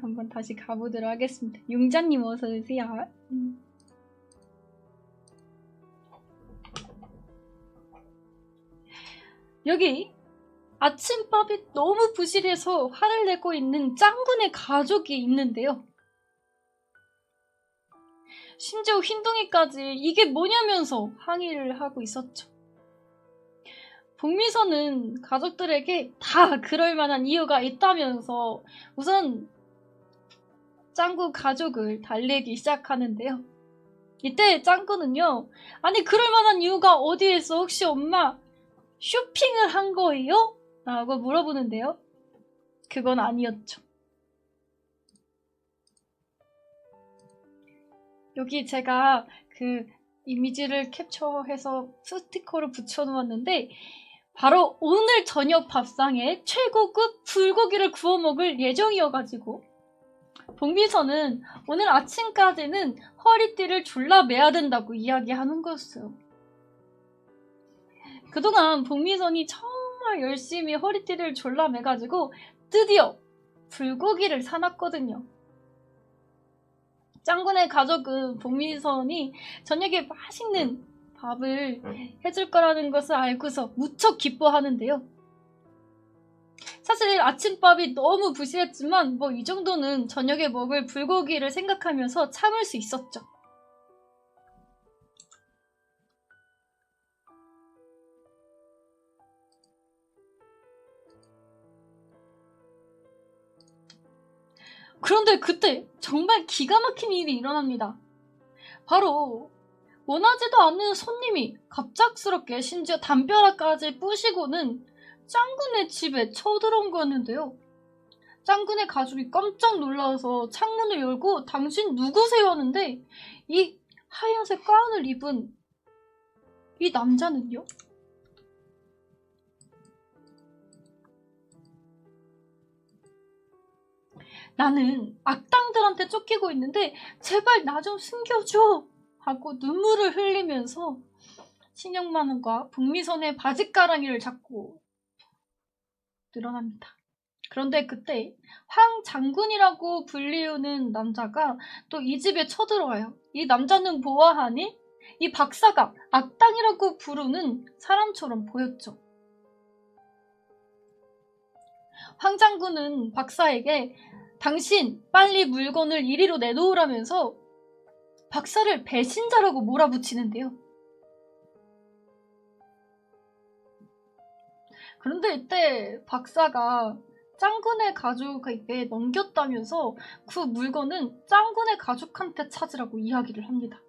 한번 다시 가보도록 하겠습니다. 용자님 어서오세요. 여기 아침밥이 너무 부실해서 화를 내고 있는 짱군의 가족이 있는데요. 심지어 흰둥이까지 이게 뭐냐면서 항의를 하고 있었죠. 복미선은 가족들에게 다 그럴 만한 이유가 있다면서 우선 짱구 가족을 달래기 시작하는데요. 이때 짱구는요, 아니 그럴 만한 이유가 어디에 있어? 혹시 엄마 쇼핑을 한 거예요? 라고 물어보는데요. 그건 아니었죠. 여기 제가 그 이미지를 캡처해서 스티커를 붙여놓았는데 바로 오늘 저녁 밥상에 최고급 불고기를 구워 먹을 예정이어가지고 복미선은 오늘 아침까지는 허리띠를 졸라 매야 된다고 이야기하는 거였어요. 그동안 복미선이 정말 열심히 허리띠를 졸라 매가지고 드디어 불고기를 사놨거든요. 짱군의 가족은 복미선이 저녁에 맛있는 밥을 해줄 거라는 것을 알고서 무척 기뻐하는데요. 사실 아침밥이 너무 부실했지만 뭐 이 정도는 저녁에 먹을 불고기를 생각하면서 참을 수 있었죠. 그런데 그때 정말 기가 막힌 일이 일어납니다. 바로 원하지도 않는 손님이 갑작스럽게 심지어 담벼락까지 부시고는 짱군의 집에 쳐들어온 거였는데요. 짱군의 가족이 깜짝 놀라서 창문을 열고 당신 누구세요? 하는데 이 하얀색 가운을 입은 이 남자는요? 나는 악당들한테 쫓기고 있는데 제발 나 좀 숨겨줘 하고 눈물을 흘리면서 신영만원과 북미선의 바짓가랑이를 잡고 늘어납니다. 그런데 그때 황 장군이라고 불리우는 남자가 또 이 집에 쳐들어와요. 이 남자는 보아하니 이 박사가 악당이라고 부르는 사람처럼 보였죠. 황 장군은 박사에게 당신 빨리 물건을 이리로 내놓으라면서 박사를 배신자라고 몰아붙이는데요. 그런데 이때 박사가 짱군의 가족에게 넘겼다면서 그 물건은 짱군의 가족한테 찾으라고 이야기를 합니다.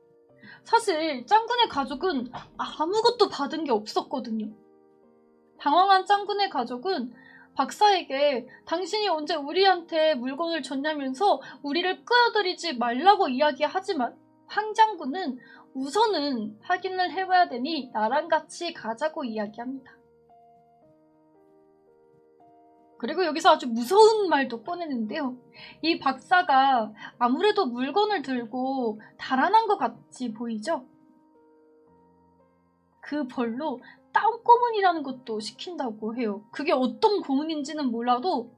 사실 짱군의 가족은 아무것도 받은 게 없었거든요. 당황한 짱군의 가족은 박사에게 당신이 언제 우리한테 물건을 줬냐면서 우리를 끌어들이지 말라고 이야기하지만 황 장군은 우선은 확인을 해봐야 되니 나랑 같이 가자고 이야기합니다. 그리고 여기서 아주 무서운 말도 꺼내는데요. 이 박사가 아무래도 물건을 들고 달아난 것 같이 보이죠? 그 벌로 땅고문이라는 것도 시킨다고 해요. 그게 어떤 고문인지는 몰라도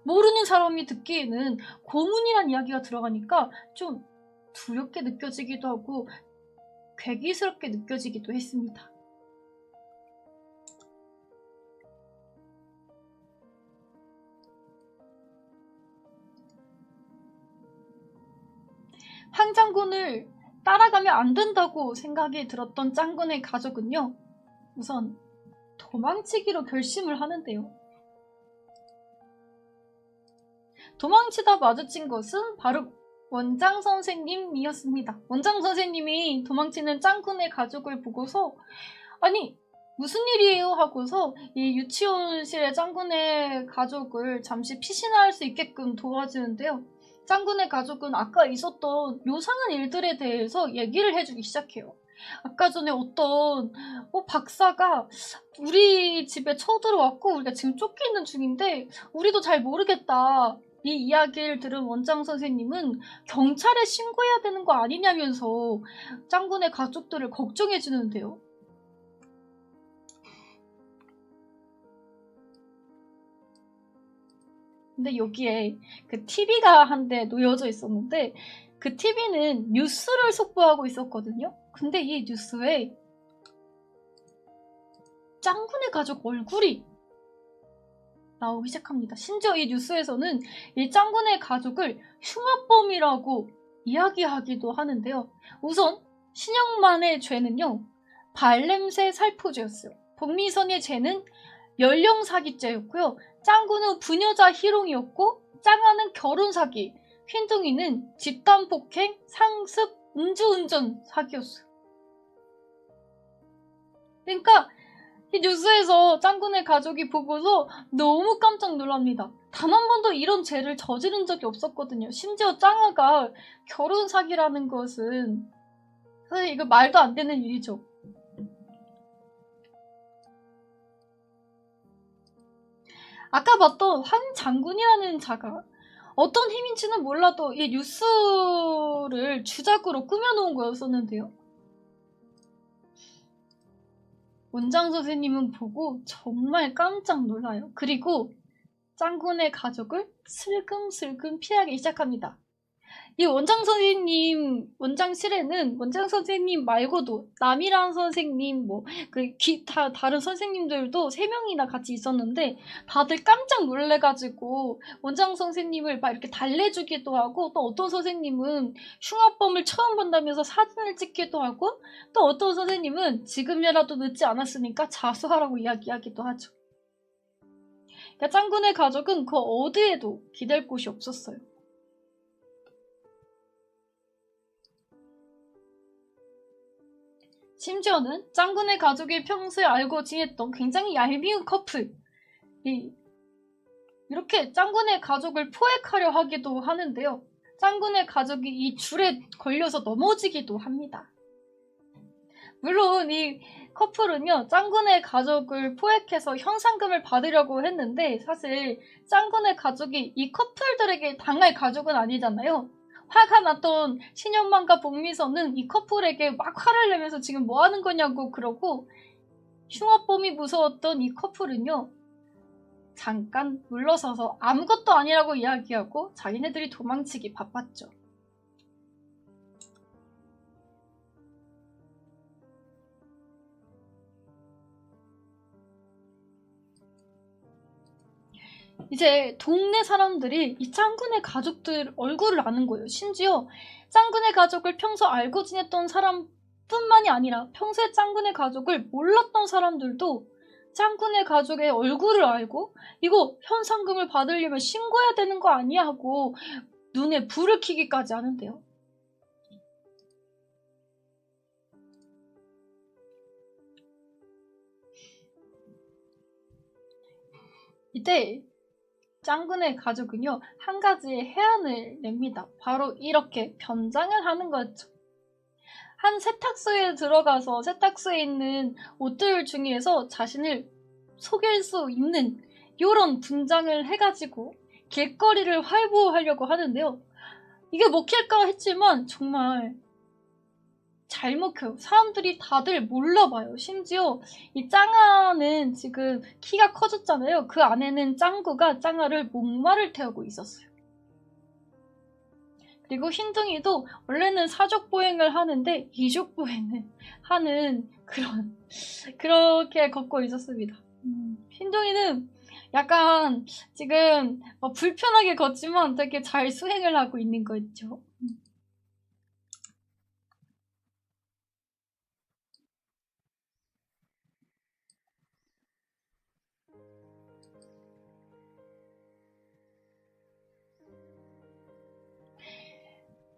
모르는 사람이 듣기에는 고문이란 이야기가 들어가니까 좀 두렵게 느껴지기도 하고 괴기스럽게 느껴지기도 했습니다. 황 장군을 따라가면 안 된다고 생각이 들었던 짱군의 가족은요. 우선 도망치기로 결심을 하는데요. 도망치다 마주친 것은 바로 원장 선생님이었습니다. 원장 선생님이 도망치는 짱군의 가족을 보고서 아니 무슨 일이에요? 하고서 이 유치원실의 짱군의 가족을 잠시 피신할 수 있게끔 도와주는데요. 짱군의 가족은 아까 있었던 요상한 일들에 대해서 얘기를 해주기 시작해요. 아까 전에 어떤 박사가 우리 집에 쳐들어왔고 우리가 지금 쫓기는 중인데 우리도 잘 모르겠다. 이 이야기를 들은 원장 선생님은 경찰에 신고해야 되는 거 아니냐면서 짱군의 가족들을 걱정해 주는데요. 근데 여기에 그 TV가 한 대 놓여져 있었는데 그 TV는 뉴스를 속보하고 있었거든요. 근데 이 뉴스에 짱구네 가족 얼굴이 나오기 시작합니다. 심지어 이 뉴스에서는 이 짱구네 가족을 흉악범이라고 이야기하기도 하는데요. 우선 신영만의 죄는요. 발냄새 살포죄였어요. 복미선의 죄는 연령 사기죄였고요. 짱구는 부녀자 희롱이었고 짱아는 결혼 사기, 흰둥이는 집단 폭행, 상습, 음주운전 사기였어요. 그러니까 이 뉴스에서 짱구네 가족이 보고서 너무 깜짝 놀랍니다. 단 한 번도 이런 죄를 저지른 적이 없었거든요. 심지어 짱아가 결혼 사기라는 것은 사실 이거 말도 안 되는 일이죠. 아까 봤던 황 장군이라는 자가 어떤 힘인지는 몰라도 이 뉴스를 주작으로 꾸며놓은 거였었는데요. 원장 선생님은 보고 정말 깜짝 놀라요. 그리고 짱구네 가족을 슬금슬금 피하기 시작합니다. 이 원장 선생님 원장실에는 원장 선생님 말고도 남이란 선생님 다른 선생님들도 3명이나 같이 있었는데 다들 깜짝 놀래가지고 원장 선생님을 막 이렇게 달래주기도 하고 또 어떤 선생님은 흉악범을 처음 본다면서 사진을 찍기도 하고 또 어떤 선생님은 지금이라도 늦지 않았으니까 자수하라고 이야기하기도 하죠. 그러니까 짱구네 가족은 그 어디에도 기댈 곳이 없었어요. 심지어는 짱구네 가족이 평소에 알고 지냈던 굉장히 얄미운 커플이 이렇게 짱구네 가족을 포획하려 하기도 하는데요. 짱구네 가족이 이 줄에 걸려서 넘어지기도 합니다. 물론 이 커플은요, 짱구네 가족을 포획해서 현상금을 받으려고 했는데 사실 짱구네 가족이 이 커플들에게 당할 가족은 아니잖아요. 화가 났던 신현만과 복미선은 이 커플에게 막 화를 내면서 지금 뭐 하는 거냐고 그러고 흉악범이 무서웠던 이 커플은요. 잠깐 물러서서 아무것도 아니라고 이야기하고 자기네들이 도망치기 바빴죠. 이제 동네 사람들이 이 짱구네 가족들 얼굴을 아는 거예요. 심지어 짱구네 가족을 평소 알고 지냈던 사람뿐만이 아니라 평소에 짱구네 가족을 몰랐던 사람들도 짱구네 가족의 얼굴을 알고 이거 현상금을 받으려면 신고해야 되는 거 아니야 하고 눈에 불을 켜기까지 하는데요. 이때 짱구네 가족은요, 한 가지의 해안을 냅니다. 바로 이렇게 변장을 하는 거죠. 한 세탁소에 들어가서 세탁소에 있는 옷들 중에서 자신을 속일 수 있는 이런 분장을 해가지고 길거리를 활보하려고 하는데요. 이게 먹힐까 했지만 정말 잘 먹혀요. 사람들이 다들 몰라봐요. 심지어 이 짱아는 지금 키가 커졌잖아요. 그 안에는 짱구가 짱아를 목마를 태우고 있었어요. 그리고 흰둥이도 원래는 사족보행을 하는데 이족보행을 하는 그렇게 걷고 있었습니다. 흰둥이는 약간 지금 불편하게 걷지만 되게 잘 수행을 하고 있는 거 있죠.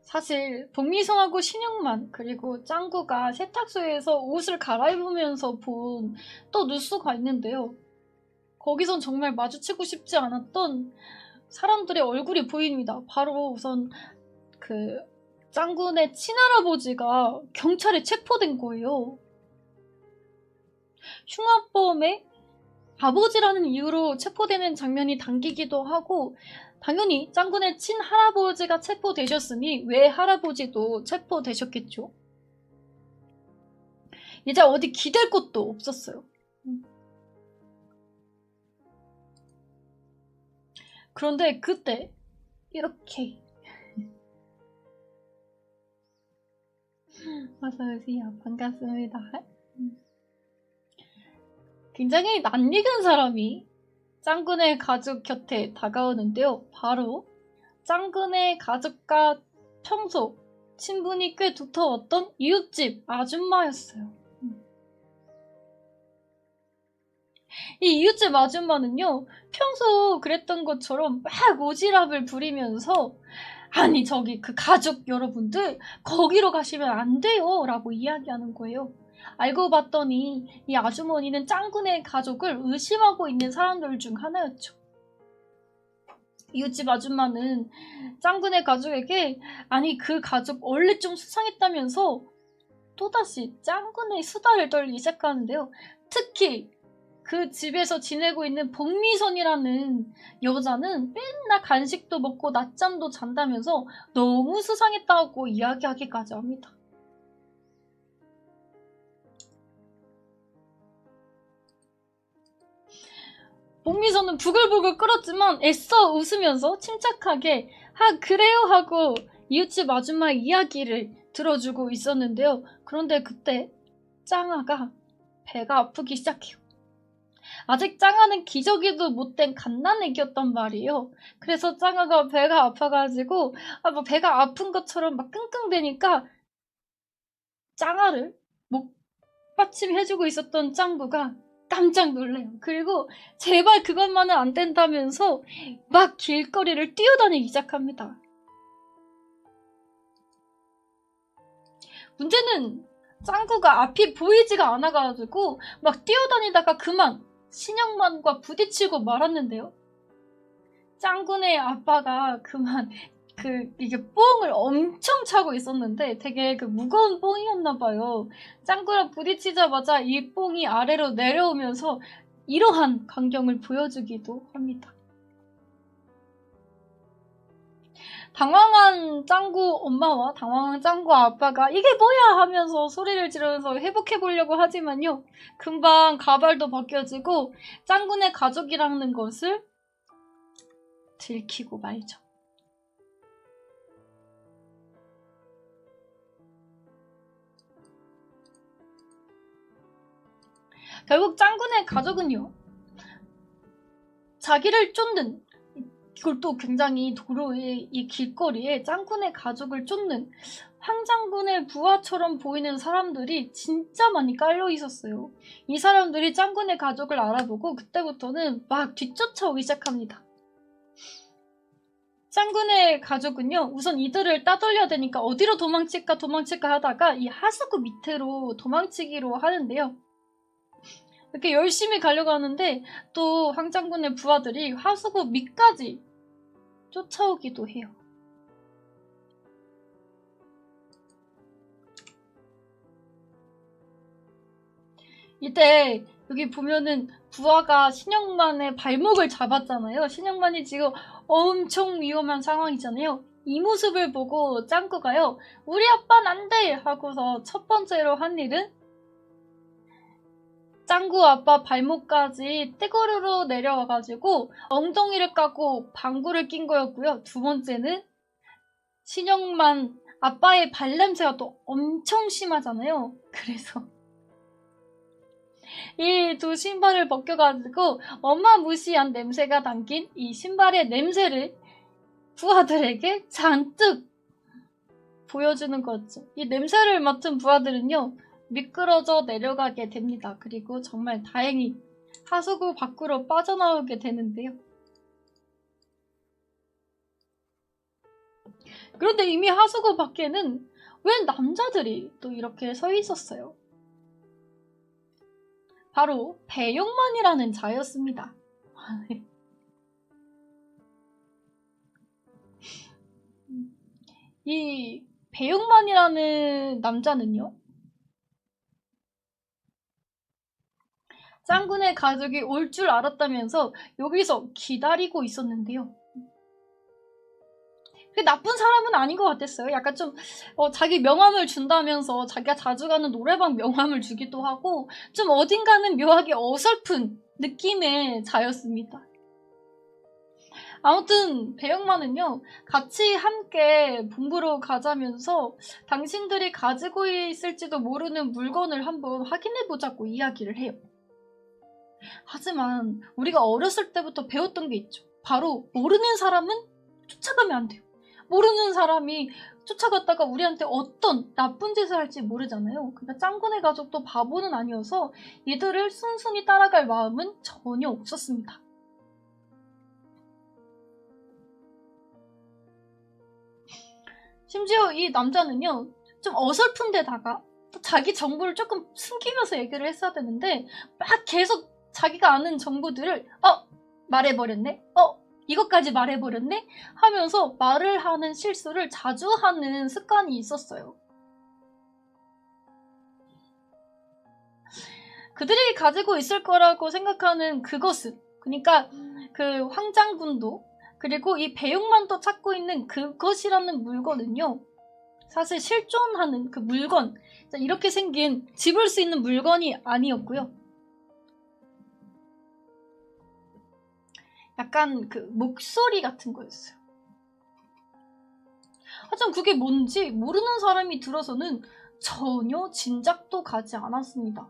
사실 복미성하고 신영만 그리고 짱구가 세탁소에서 옷을 갈아입으면서 본 또 뉴스가 있는데요. 거기선 정말 마주치고 싶지 않았던 사람들의 얼굴이 보입니다. 바로 우선 그 짱구네 친할아버지가 경찰에 체포된 거예요. 흉악범의 아버지라는 이유로 체포되는 장면이 당기기도 하고 당연히 짱구네 친할아버지가 체포되셨으니 외할아버지도 체포되셨겠죠. 이제 어디 기댈 곳도 없었어요. 그런데 그때 이렇게 어서오세요. 반갑습니다. 굉장히 낯익은 사람이 짱구네 가족 곁에 다가오는데요. 바로 짱구네 가족과 평소 친분이 꽤 두터웠던 이웃집 아줌마였어요. 이 이웃집 아줌마는요, 평소 그랬던 것처럼 막 오지랖을 부리면서 아니 저기 그 가족 여러분들 거기로 가시면 안 돼요 라고 이야기하는 거예요. 알고 봤더니 이 아주머니는 짱구네 가족을 의심하고 있는 사람들 중 하나였죠. 이웃집 아줌마는 짱구네 가족에게 아니 그 가족 원래 좀 수상했다면서 또다시 짱구네 수다를 떨기 시작하는데요. 특히 그 집에서 지내고 있는 복미선이라는 여자는 맨날 간식도 먹고 낮잠도 잔다면서 너무 수상했다고 이야기하기까지 합니다. 복미선은 부글부글 끓었지만 애써 웃으면서 침착하게 아 그래요 하고 이웃집 아줌마의 이야기를 들어주고 있었는데요. 그런데 그때 짱아가 배가 아프기 시작해요. 아직 짱아는 기저귀도 못된 갓난애기였단 말이에요. 그래서 짱아가 배가 아파가지고 뭐 배가 아픈 것처럼 막 끙끙대니까 짱아를 목받침해주고 있었던 짱구가 깜짝 놀래요. 그리고 제발 그것만은 안 된다면서 막 길거리를 뛰어다니기 시작합니다. 문제는 짱구가 앞이 보이지가 않아가지고 막 뛰어다니다가 그만 신형만과 부딪히고 말았는데요. 짱구네 아빠가 그만 이게 뽕을 엄청 차고 있었는데 되게 무거운 뽕이었나봐요. 짱구랑 부딪히자마자 이 뽕이 아래로 내려오면서 이러한 광경을 보여주기도 합니다. 당황한 짱구 엄마와 당황한 짱구 아빠가 이게 뭐야 하면서 소리를 지르면서 회복해보려고 하지만요. 금방 가발도 벗겨지고 짱구네 가족이라는 것을 들키고 말죠. 결국 짱구네 가족은요. 자기를 쫓는 이걸 또 굉장히 도로의 이 길거리에 짱구네 가족을 쫓는 황장군의 부하처럼 보이는 사람들이 진짜 많이 깔려 있었어요. 이 사람들이 짱구네 가족을 알아보고 그때부터는 막 뒤쫓아오기 시작합니다. 짱구네 가족은요, 우선 이들을 따돌려야 되니까 어디로 도망칠까 하다가 이 하수구 밑으로 도망치기로 하는데요. 이렇게 열심히 가려고 하는데 또 황장군의 부하들이 하수구 밑까지 쫓아오기도 해요. 이때 여기 보면은 부하가 신영만의 발목을 잡았잖아요. 신영만이 지금 엄청 위험한 상황이잖아요. 이 모습을 보고 짱구가요. 우리 아빠는 안 돼! 하고서 첫 번째로 한 일은 짱구 아빠 발목까지 떼거르르 내려와가지고 엉덩이를 까고 방구를 낀 거였고요. 두 번째는 신영만 아빠의 발냄새가 또 엄청 심하잖아요. 그래서 이 두 신발을 벗겨가지고 엄마 무시한 냄새가 담긴 이 신발의 냄새를 부하들에게 잔뜩 보여주는 거죠. 이 냄새를 맡은 부하들은요. 미끄러져 내려가게 됩니다. 그리고 정말 다행히 하수구 밖으로 빠져나오게 되는데요. 그런데 이미 하수구 밖에는 웬 남자들이 또 이렇게 서 있었어요. 바로 배용만이라는 자였습니다. 이 배용만이라는 남자는요. 짱구네 가족이 올 줄 알았다면서 여기서 기다리고 있었는데요. 나쁜 사람은 아닌 것 같았어요. 약간 좀 자기 명함을 준다면서 자기가 자주 가는 노래방 명함을 주기도 하고 좀 어딘가는 묘하게 어설픈 느낌의 자였습니다. 아무튼 배영만은요, 같이 함께 본부로 가자면서 당신들이 가지고 있을지도 모르는 물건을 한번 확인해보자고 이야기를 해요. 하지만 우리가 어렸을 때부터 배웠던 게 있죠. 바로 모르는 사람은 쫓아가면 안 돼요. 모르는 사람이 쫓아갔다가 우리한테 어떤 나쁜 짓을 할지 모르잖아요. 그러니까 짱구네 가족도 바보는 아니어서 이들을 순순히 따라갈 마음은 전혀 없었습니다. 심지어 이 남자는요, 좀 어설픈 데다가 또 자기 정보를 조금 숨기면서 얘기를 했어야 되는데 막 계속 자기가 아는 정보들을 말해버렸네? 이것까지 말해버렸네? 하면서 말을 하는 실수를 자주 하는 습관이 있었어요. 그들이 가지고 있을 거라고 생각하는 그것은, 그러니까 그 황장군도 그리고 이 배용만도 찾고 있는 그것이라는 물건은요, 사실 실존하는 그 물건, 이렇게 생긴 집을 수 있는 물건이 아니었고요. 약간 그 목소리 같은 거였어요. 하지만 그게 뭔지 모르는 사람이 들어서는 전혀 진작도 가지 않았습니다.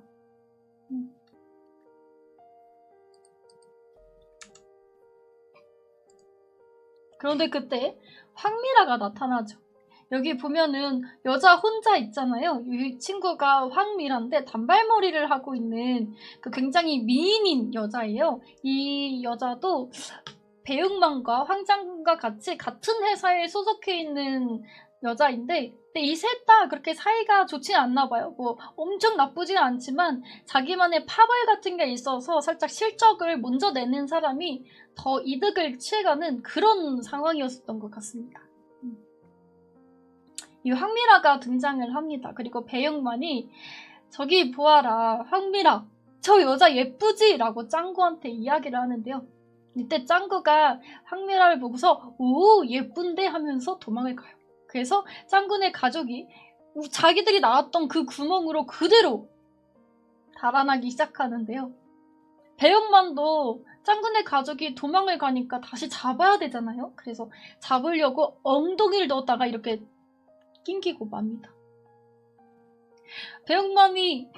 그런데 그때 황미라가 나타나죠. 여기 보면은 여자 혼자 있잖아요. 이 친구가 황미라인데 단발머리를 하고 있는 그 굉장히 미인인 여자예요. 이 여자도 배용만과 황장군과 같이 같은 회사에 소속해 있는 여자인데, 근데 이 셋 다 그렇게 사이가 좋진 않나 봐요. 뭐 엄청 나쁘진 않지만 자기만의 파벌 같은 게 있어서 살짝 실적을 먼저 내는 사람이 더 이득을 취해가는 그런 상황이었던 것 같습니다. 이 황미라가 등장을 합니다. 그리고 배영만이 저기 보아라, 황미라, 저 여자 예쁘지? 라고 짱구한테 이야기를 하는데요. 이때 짱구가 황미라를 보고서 오, 예쁜데? 하면서 도망을 가요. 그래서 짱구네 가족이 자기들이 나왔던 그 구멍으로 그대로 달아나기 시작하는데요. 배영만도 짱구네 가족이 도망을 가니까 다시 잡아야 되잖아요. 그래서 잡으려고 엉덩이를 넣었다가 이렇게 낑기고 맙니다. 배영만이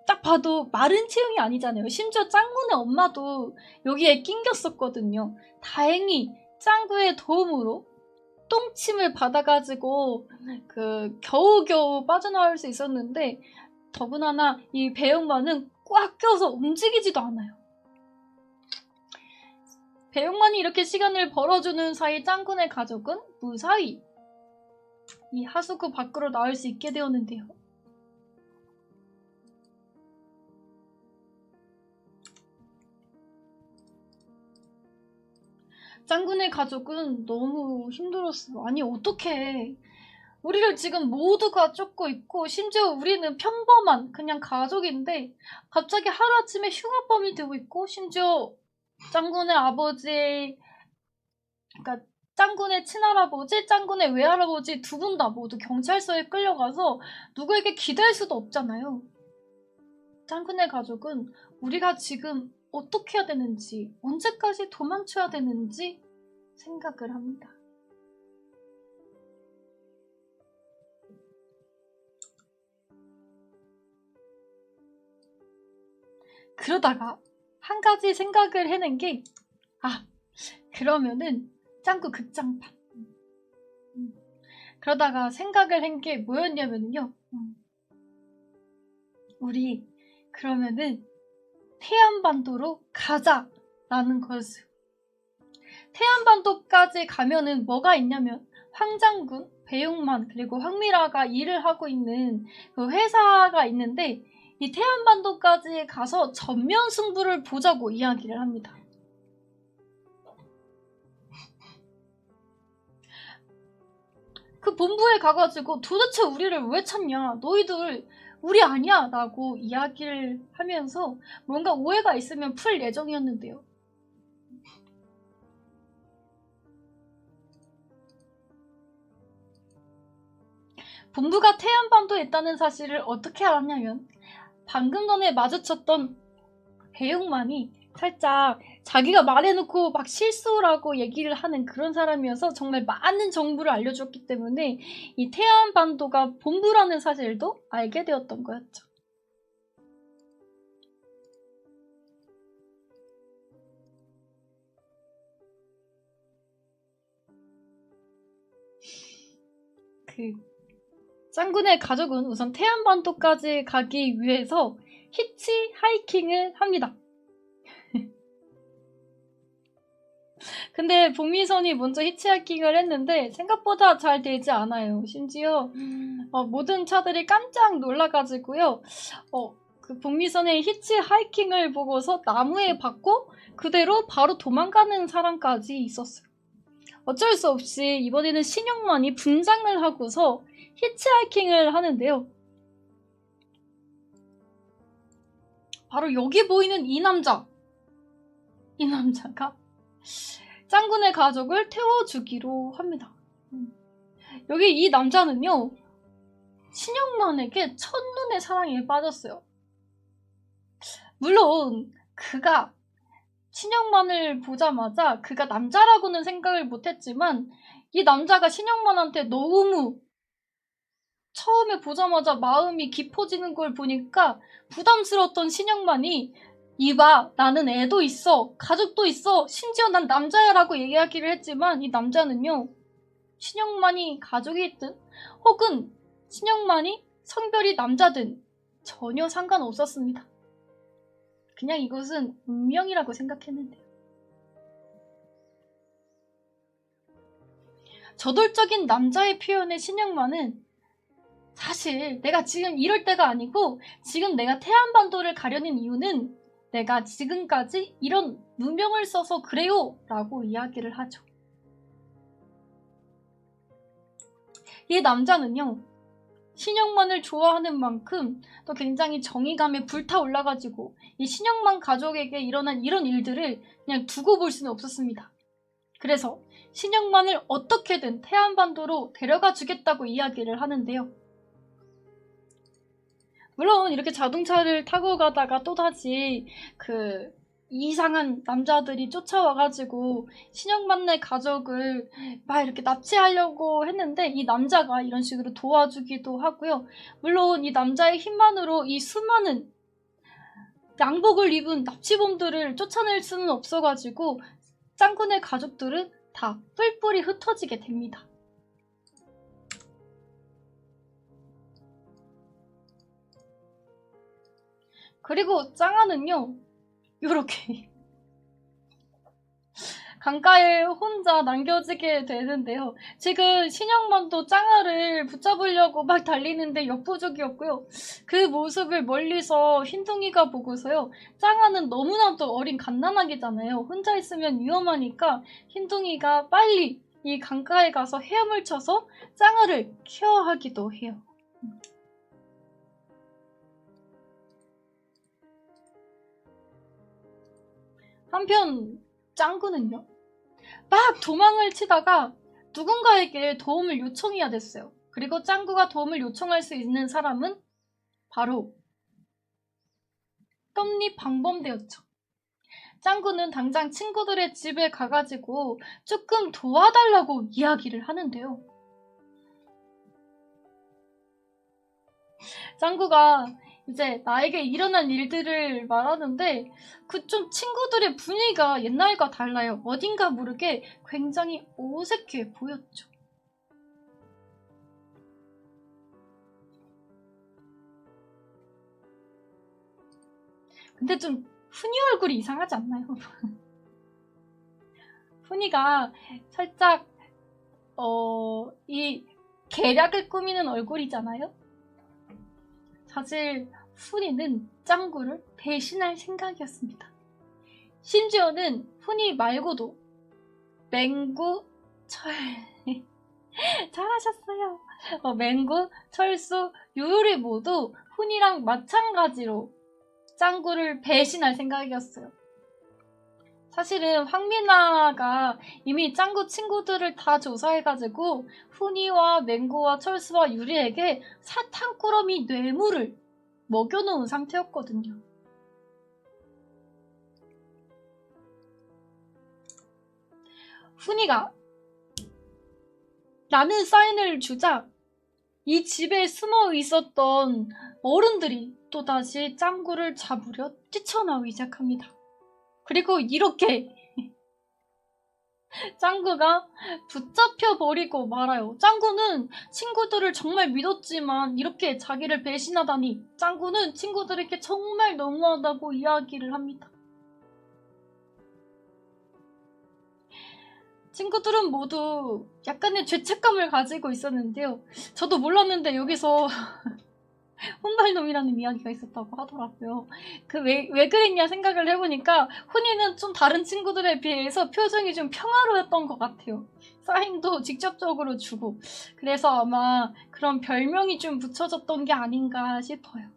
딱 봐도 마른 체형이 아니잖아요. 심지어 짱구네 엄마도 여기에 낑겼었거든요. 다행히 짱구의 도움으로 똥침을 받아가지고 겨우겨우 빠져나올 수 있었는데, 더구나나 이 배영만은 꽉 껴서 움직이지도 않아요. 배영만이 이렇게 시간을 벌어주는 사이 짱구네 가족은 무사히 이 하수구 밖으로 나올 수 있게 되었는데요. 짱구네 가족은 너무 힘들었어요. 아니 어떡해. 우리를 지금 모두가 쫓고 있고 심지어 우리는 평범한 그냥 가족인데 갑자기 하루아침에 흉악범이 되고 있고, 심지어 짱구네 아버지, 그러니까 짱구네 친할아버지, 짱구네 외할아버지 두 분 다 모두 경찰서에 끌려가서 누구에게 기댈 수도 없잖아요. 짱구네 가족은 우리가 지금 어떻게 해야 되는지, 언제까지 도망쳐야 되는지 생각을 합니다. 그러다가 한 가지 생각을 해낸 게, 그러면은 짱구 극장판. 그러다가 생각을 한 게 뭐였냐면요. 우리 그러면은 태안반도로 가자라는 것을. 태안반도까지 가면은 뭐가 있냐면 황장군, 배용만, 그리고 황미라가 일을 하고 있는 그 회사가 있는데, 이 태안반도까지 가서 전면 승부를 보자고 이야기를 합니다. 그 본부에 가가지고 도대체 우리를 왜 찾냐, 너희들 우리 아니야 라고 이야기를 하면서 뭔가 오해가 있으면 풀 예정이었는데요. 본부가 태안반도에 있다는 사실을 어떻게 알았냐면 방금 전에 마주쳤던 배용만이 살짝 자기가 말해놓고 막 실수라고 얘기를 하는 그런 사람이어서 정말 많은 정보를 알려줬기 때문에 이 태안반도가 본부라는 사실도 알게 되었던 거였죠. 짱군의 가족은 우선 태안반도까지 가기 위해서 히치하이킹을 합니다. 근데 복미선이 먼저 히치하이킹을 했는데 생각보다 잘 되지 않아요. 심지어 모든 차들이 깜짝 놀라가지고요. 그 복미선의 히치하이킹을 보고서 나무에 박고 그대로 바로 도망가는 사람까지 있었어요. 어쩔 수 없이 이번에는 신영만이 분장을 하고서 히치하이킹을 하는데요. 바로 여기 보이는 이 남자가 짱군의 가족을 태워주기로 합니다. 여기 이 남자는요, 신영만에게 첫눈에 사랑에 빠졌어요. 물론 그가 신영만을 보자마자 그가 남자라고는 생각을 못했지만 이 남자가 신영만한테 너무 처음에 보자마자 마음이 깊어지는 걸 보니까 부담스러웠던 신영만이 이봐, 나는 애도 있어, 가족도 있어, 심지어 난 남자야 라고 얘기하기를 했지만 이 남자는요, 신영만이 가족이 있든 혹은 신영만이 성별이 남자든 전혀 상관없었습니다. 그냥 이것은 운명이라고 생각했는데요. 저돌적인 남자의 표현의 신영만은 사실 내가 지금 이럴 때가 아니고 지금 내가 태안반도를 가려는 이유는 내가 지금까지 이런 누명을 써서 그래요 라고 이야기를 하죠. 이 남자는요, 신영만을 좋아하는 만큼 또 굉장히 정의감에 불타올라가지고 이 신영만 가족에게 일어난 이런 일들을 그냥 두고 볼 수는 없었습니다. 그래서 신영만을 어떻게든 태안반도로 데려가 주겠다고 이야기를 하는데요. 물론 이렇게 자동차를 타고 가다가 또다시 그 이상한 남자들이 쫓아와가지고 신영만네 가족을 막 이렇게 납치하려고 했는데 이 남자가 이런 식으로 도와주기도 하고요. 물론 이 남자의 힘만으로 이 수많은 양복을 입은 납치범들을 쫓아낼 수는 없어가지고 짱군의 가족들은 다 뿔뿔이 흩어지게 됩니다. 그리고 짱아는요, 요렇게 강가에 혼자 남겨지게 되는데요. 지금 신영만도 짱아를 붙잡으려고 막 달리는데 역부족이었고요. 그 모습을 멀리서 흰둥이가 보고서요. 짱아는 너무나도 어린 갓난아기잖아요. 혼자 있으면 위험하니까 흰둥이가 빨리 이 강가에 가서 헤엄을 쳐서 짱아를 케어하기도 해요. 한편 짱구는요, 막 도망을 치다가 누군가에게 도움을 요청해야 됐어요. 그리고 짱구가 도움을 요청할 수 있는 사람은 바로 떡잎방범대였죠. 짱구는 당장 친구들의 집에 가가지고 조금 도와달라고 이야기를 하는데요. 짱구가 이제 나에게 일어난 일들을 말하는데 그 좀 친구들의 분위기가 옛날과 달라요. 어딘가 모르게 굉장히 어색해 보였죠. 근데 좀 훈이 얼굴이 이상하지 않나요? 훈이가 살짝 이 계략을 꾸미는 얼굴이잖아요. 사실 훈이는 짱구를 배신할 생각이었습니다. 심지어는 훈이 말고도 맹구, 잘하셨어요. 맹구, 철수, 유리 모두 훈이랑 마찬가지로 짱구를 배신할 생각이었어요. 사실은 황미나가 이미 짱구 친구들을 다 조사해가지고 훈이와 맹구와 철수와 유리에게 사탕꾸러미 뇌물을 먹여놓은 상태였거든요. 훈이가 라는 사인을 주자 이 집에 숨어 있었던 어른들이 또다시 짱구를 잡으려 뛰쳐나오기 시작합니다. 그리고 이렇게 짱구가 붙잡혀 버리고 말아요. 짱구는 친구들을 정말 믿었지만 이렇게 자기를 배신하다니 짱구는 친구들에게 정말 너무하다고 이야기를 합니다. 친구들은 모두 약간의 죄책감을 가지고 있었는데요. 저도 몰랐는데 여기서 혼발놈이라는 이야기가 있었다고 하더라고요. 왜 그랬냐 생각을 해보니까 훈이는 좀 다른 친구들에 비해서 표정이 좀 평화로웠던 것 같아요. 사인도 직접적으로 주고 그래서 아마 그런 별명이 좀 붙여졌던 게 아닌가 싶어요.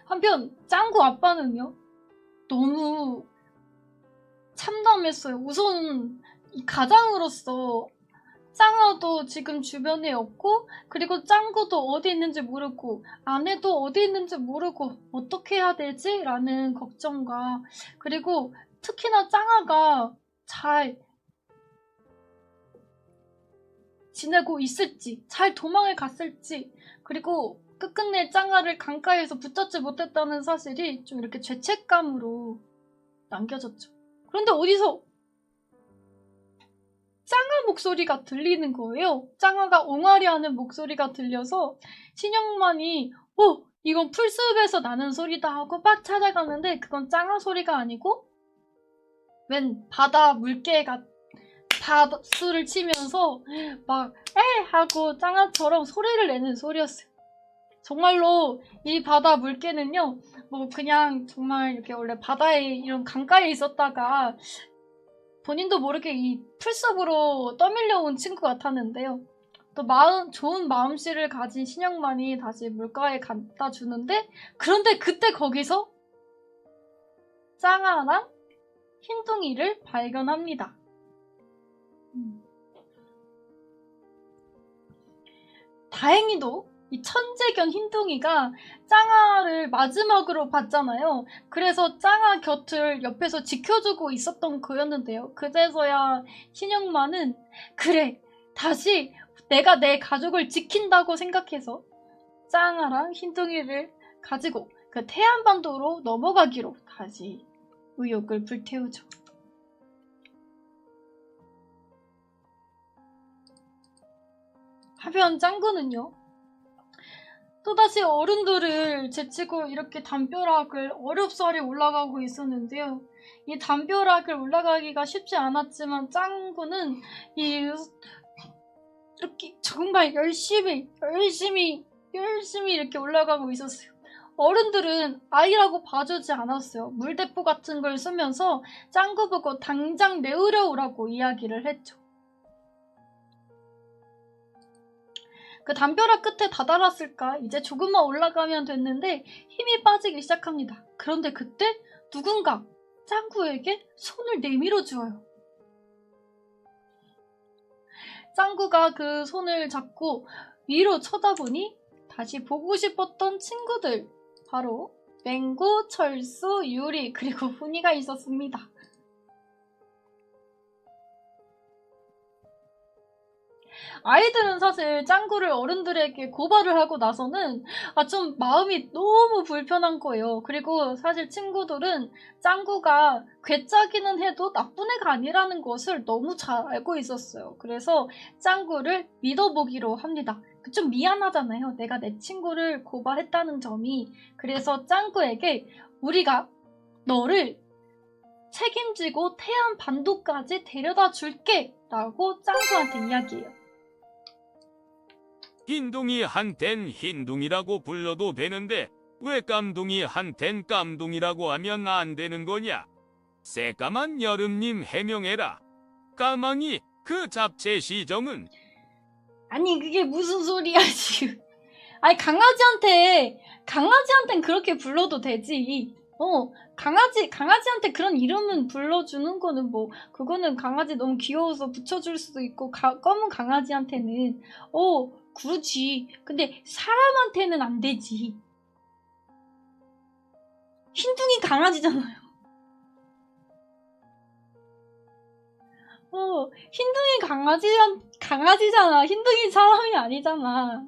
한편 짱구 아빠는요 너무 참담했어요. 우선 이 가장으로서 짱아도 지금 주변에 없고 그리고 짱구도 어디 있는지 모르고 아내도 어디 있는지 모르고 어떻게 해야 되지? 라는 걱정과 그리고 특히나 짱아가 잘 지내고 있을지 잘 도망을 갔을지 그리고 끝끝내 짱아를 강가에서 붙잡지 못했다는 사실이 좀 이렇게 죄책감으로 남겨졌죠. 그런데 어디서 짱아 목소리가 들리는 거예요. 짱아가 옹알이하는 목소리가 들려서 신영만이 이건 풀숲에서 나는 소리다 하고 막 찾아가는데 그건 짱아 소리가 아니고 웬 바다 물개가 바수를 치면서 막 에 하고 짱아처럼 소리를 내는 소리였어요. 정말로 이 바다 물개는요 뭐 그냥 정말 이렇게 원래 바다에 이런 강가에 있었다가 본인도 모르게 이 풀숲으로 떠밀려온 친구 같았는데요. 또 좋은 마음씨를 가진 신영만이 다시 물가에 갖다 주는데 그런데 그때 거기서 짱아랑 흰둥이를 발견합니다. 다행히도 이 천재견 흰둥이가 짱아를 마지막으로 봤잖아요. 그래서 짱아 곁을 옆에서 지켜주고 있었던 거였는데요. 그제서야 신영만은 그래 다시 내가 내 가족을 지킨다고 생각해서 짱아랑 흰둥이를 가지고 그 태안반도로 넘어가기로 다시 의욕을 불태우죠. 하면 짱구는요 또다시 어른들을 제치고 이렇게 담벼락을 어렵사리 올라가고 있었는데요. 이 담벼락을 올라가기가 쉽지 않았지만 짱구는 이렇게 정말 열심히 이렇게 올라가고 있었어요. 어른들은 아이라고 봐주지 않았어요. 물대포 같은 걸 쓰면서 짱구 보고 당장 내으려 오라고 이야기를 했죠. 그 담벼락 끝에 다다랐을까? 이제 조금만 올라가면 됐는데 힘이 빠지기 시작합니다. 그런데 그때 누군가 짱구에게 손을 내밀어 주어요. 짱구가 그 손을 잡고 위로 쳐다보니 다시 보고 싶었던 친구들 바로 맹구, 철수, 유리 그리고 훈이가 있었습니다. 아이들은 사실 짱구를 어른들에게 고발을 하고 나서는 좀 마음이 너무 불편한 거예요. 그리고 사실 친구들은 짱구가 괴짜기는 해도 나쁜 애가 아니라는 것을 너무 잘 알고 있었어요. 그래서 짱구를 믿어보기로 합니다. 좀 미안하잖아요. 내가 내 친구를 고발했다는 점이. 그래서 짱구에게 우리가 너를 책임지고 태안 반도까지 데려다 줄게 라고 짱구한테 이야기해요. 흰둥이한텐 흰둥이라고 불러도 되는데 왜 깜둥이한텐 깜둥이라고 하면 안 되는 거냐? 새까만 여름님 해명해라. 까망이 그 잡채 시정은? 아니 그게 무슨 소리야 지금. 아니 강아지한텐 그렇게 불러도 되지. 강아지한테 그런 이름은 불러주는 거는 뭐 그거는 강아지 너무 귀여워서 붙여줄 수도 있고 검은 강아지한테는 그렇지. 근데 사람한테는 안 되지. 흰둥이 강아지잖아요. 흰둥이 강아지잖아. 흰둥이 사람이 아니잖아.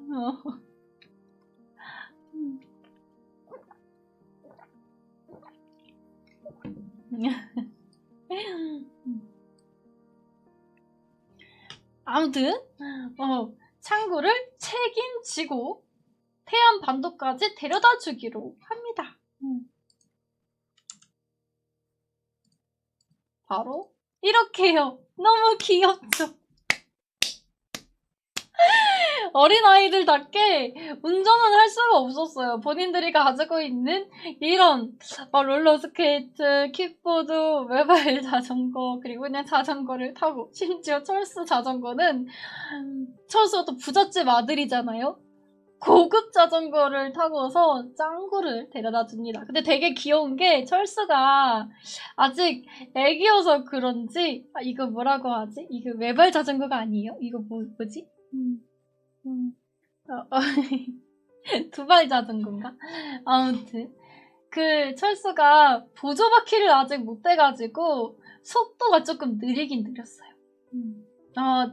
아무튼 창구를 책임지고 태안 반도까지 데려다 주기로 합니다. 바로 이렇게요. 너무 귀엽죠? 어린아이들답게 운전은 할 수가 없었어요. 본인들이 가지고 있는 이런 롤러스케이트, 킥보드, 외발 자전거, 그리고 그냥 자전거를 타고, 심지어 철수 자전거는 철수가 또 부잣집 아들이잖아요. 고급 자전거를 타고서 짱구를 데려다 줍니다. 근데 되게 귀여운 게 철수가 아직 애기여서 그런지 이거 뭐라고 하지? 이거 외발 자전거가 아니에요? 이거 뭐지? 두발 자전거인가? 아무튼 그 철수가 보조바퀴를 아직 못 떼가지고 속도가 조금 느리긴 느렸어요.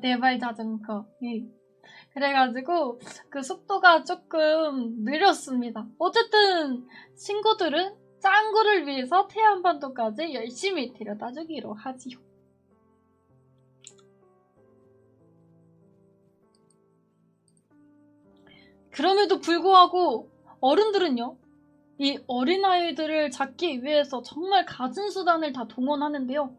네발 자전거. 그래가지고 그 속도가 조금 느렸습니다. 어쨌든 친구들은 짱구를 위해서 태안반도까지 열심히 데려다주기로 하지요. 그럼에도 불구하고 어른들은요, 이 어린아이들을 잡기 위해서 정말 갖은 수단을 다 동원하는데요.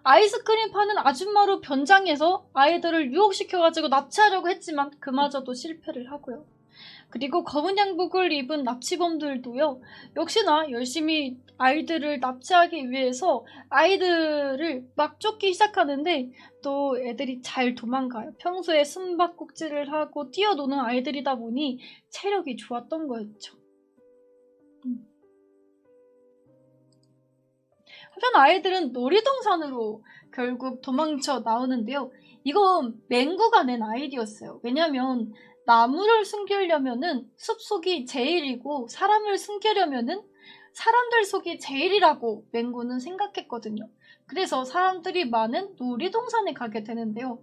아이스크림 파는 아줌마로 변장해서 아이들을 유혹시켜가지고 납치하려고 했지만 그마저도 실패를 하고요. 그리고 검은 양복을 입은 납치범들도요, 역시나 열심히 아이들을 납치하기 위해서 아이들을 막 쫓기 시작하는데 또 애들이 잘 도망가요. 평소에 숨바꼭질을 하고 뛰어노는 아이들이다 보니 체력이 좋았던 거였죠. 하지만 아이들은 놀이동산으로 결국 도망쳐 나오는데요. 이건 맹구가 낸 아이디어였어요. 왜냐면 나무를 숨기려면은 숲속이 제일이고 사람을 숨기려면은 사람들 속이 제일이라고 맹구는 생각했거든요. 그래서 사람들이 많은 놀이동산에 가게 되는데요.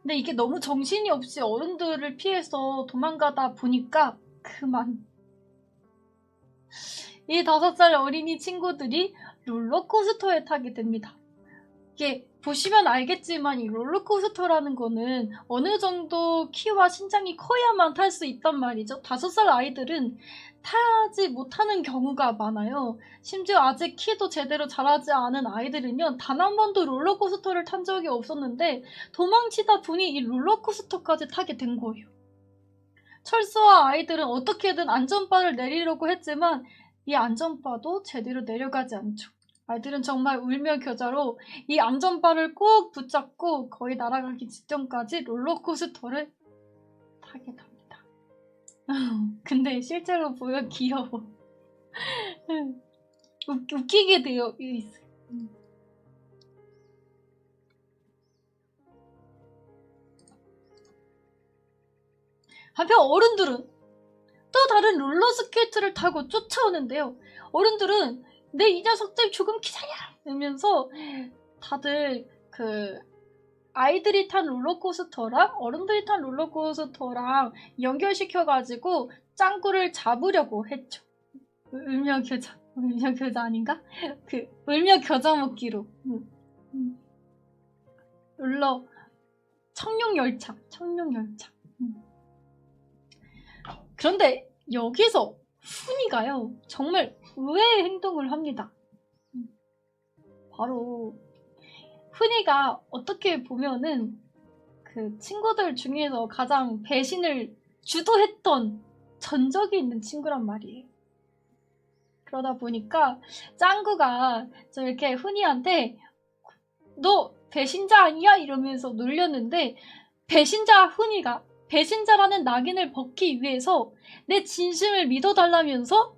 근데 이게 너무 정신이 없이 어른들을 피해서 도망가다 보니까 그만. 이 5살 어린이 친구들이 롤러코스터에 타게 됩니다. 이게 보시면 알겠지만 이 롤러코스터라는 거는 어느 정도 키와 신장이 커야만 탈 수 있단 말이죠. 5살 아이들은 타지 못하는 경우가 많아요. 심지어 아직 키도 제대로 자라지 않은 아이들은요, 단 한 번도 롤러코스터를 탄 적이 없었는데 도망치다 보니 이 롤러코스터까지 타게 된 거예요. 철수와 아이들은 어떻게든 안전바를 내리려고 했지만 이 안전바도 제대로 내려가지 않죠. 아이들은 정말 울며 겨자로 이 안전바를 꼭 붙잡고 거의 날아가기 직전까지 롤러코스터를 타게 됩니다. 근데 실제로 보면 귀여워. 웃기게 되어 있어요. 한편 어른들은 또 다른 롤러스케이트를 타고 쫓아오는데요. 어른들은 내 이 녀석들 조금 기다려! 이러면서 다들 그 아이들이 탄 롤러코스터랑 어른들이 탄 롤러코스터랑 연결시켜가지고 짱구를 잡으려고 했죠. 울며 겨자 아닌가? 그 울며 겨자 먹기로. 롤러 청룡열차. 그런데 여기서 훈이가요, 정말 의외의 행동을 합니다. 바로 훈이가 어떻게 보면은 그 친구들 중에서 가장 배신을 주도했던 전적이 있는 친구란 말이에요. 그러다 보니까 짱구가 저렇게 훈이한테 너 배신자 아니야? 이러면서 놀렸는데 배신자 훈이가 배신자라는 낙인을 벗기 위해서 내 진심을 믿어달라면서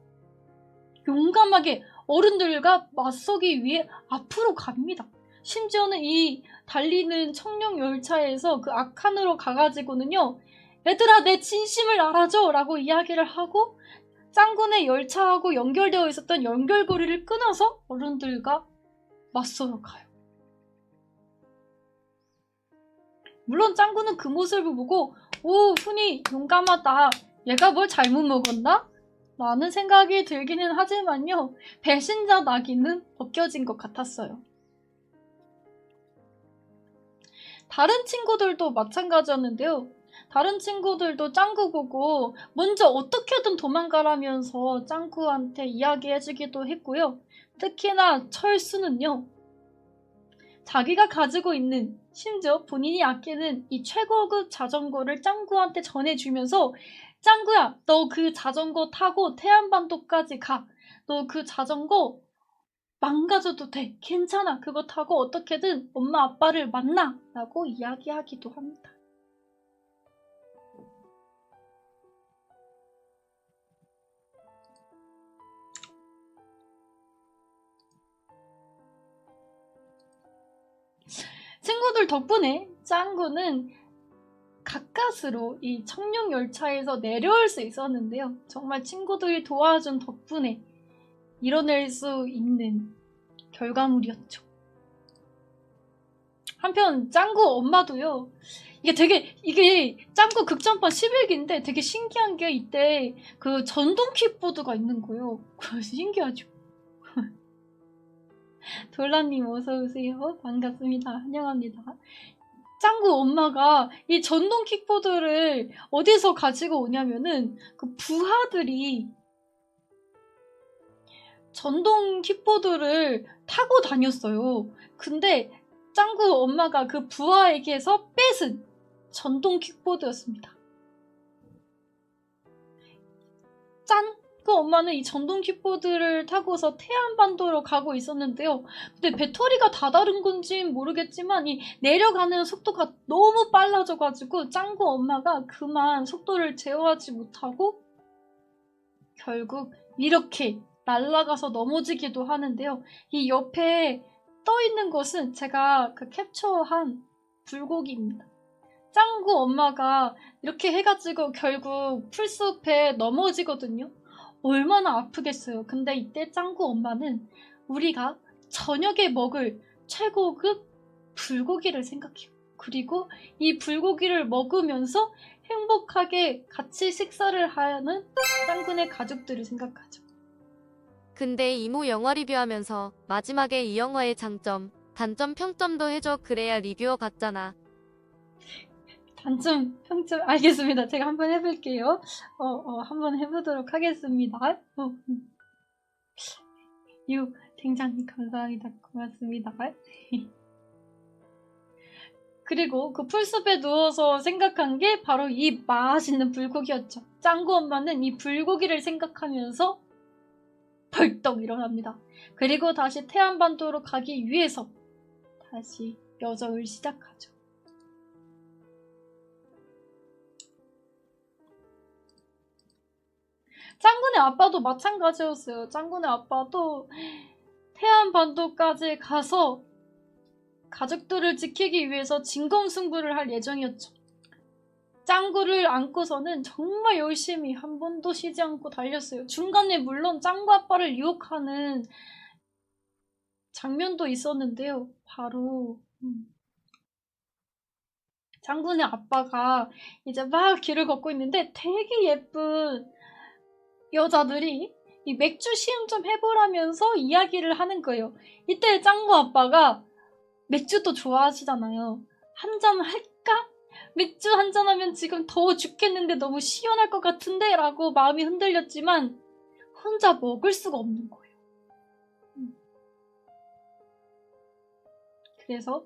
용감하게 어른들과 맞서기 위해 앞으로 갑니다. 심지어는 이 달리는 청룡 열차에서 그 악한으로 가가지고는요, 얘들아 내 진심을 알아줘 라고 이야기를 하고 짱구네 열차하고 연결되어 있었던 연결고리를 끊어서 어른들과 맞서러 가요. 물론 짱구는 그 모습을 보고 오 훈이 용감하다, 얘가 뭘 잘못 먹었나? 라는 생각이 들기는 하지만요, 배신자 낙인은 벗겨진 것 같았어요. 다른 친구들도 마찬가지였는데요. 다른 친구들도 짱구 보고 먼저 어떻게든 도망가라면서 짱구한테 이야기해주기도 했고요. 특히나 철수는요, 자기가 가지고 있는, 심지어 본인이 아끼는 이 최고급 자전거를 짱구한테 전해주면서 짱구야, 너 그 자전거 타고 태안반도까지 가. 너 그 자전거 망가져도 돼. 괜찮아. 그거 타고 어떻게든 엄마 아빠를 만나. 라고 이야기하기도 합니다. 친구들 덕분에 짱구는 가까스로 이 청룡 열차에서 내려올 수 있었는데요. 정말 친구들이 도와준 덕분에 이뤄낼 수 있는 결과물이었죠. 한편 짱구 엄마도요. 이게 짱구 극장판 11기인데 되게 신기한 게 이때 그 전동 킥보드가 있는 거예요. 신기하죠? 돌라님 어서오세요. 반갑습니다. 환영합니다. 짱구 엄마가 이 전동 킥보드를 어디서 가지고 오냐면은 그 부하들이 전동 킥보드를 타고 다녔어요. 근데 짱구 엄마가 그 부하에게서 뺏은 전동 킥보드였습니다. 짱구 엄마는 이 전동 킥보드를 타고서 태안반도로 가고 있었는데요. 근데 배터리가 다 다른 건지는 모르겠지만 이 내려가는 속도가 너무 빨라져가지고 짱구 엄마가 그만 속도를 제어하지 못하고 결국 이렇게 날아가서 넘어지기도 하는데요. 이 옆에 떠있는 것은 제가 그 캡처한 불고기입니다. 짱구 엄마가 이렇게 해가지고 결국 풀숲에 넘어지거든요. 얼마나 아프겠어요. 근데 이때 짱구 엄마는 우리가 저녁에 먹을 최고급 불고기를 생각해요. 그리고 이 불고기를 먹으면서 행복하게 같이 식사를 하는 짱구네 가족들을 생각하죠. 근데 이모 영화 리뷰하면서 마지막에 이 영화의 장점, 단점, 평점도 해줘. 그래야 리뷰어 같잖아. 단점, 평점, 알겠습니다. 제가 한번 해볼게요. 한번 해보도록 하겠습니다. 탱장님 감사합니다. 고맙습니다. 그리고 그 풀숲에 누워서 생각한 게 바로 이 맛있는 불고기였죠. 짱구 엄마는 이 불고기를 생각하면서 벌떡 일어납니다. 그리고 다시 태안반도로 가기 위해서 다시 여정을 시작하죠. 짱구네 아빠도 마찬가지였어요. 짱구네 아빠도 태안반도까지 가서 가족들을 지키기 위해서 진검승부를 할 예정이었죠. 짱구를 안고서는 정말 열심히 한 번도 쉬지 않고 달렸어요. 중간에 물론 짱구 아빠를 유혹하는 장면도 있었는데요. 바로 짱구네 아빠가 이제 막 길을 걷고 있는데 되게 예쁜 여자들이 이 맥주 시음 좀 해보라면서 이야기를 하는 거예요. 이때 짱구 아빠가 맥주도 좋아하시잖아요. 한잔 할까? 맥주 한잔 하면 지금 더워 죽겠는데 너무 시원할 것 같은데? 라고 마음이 흔들렸지만 혼자 먹을 수가 없는 거예요. 그래서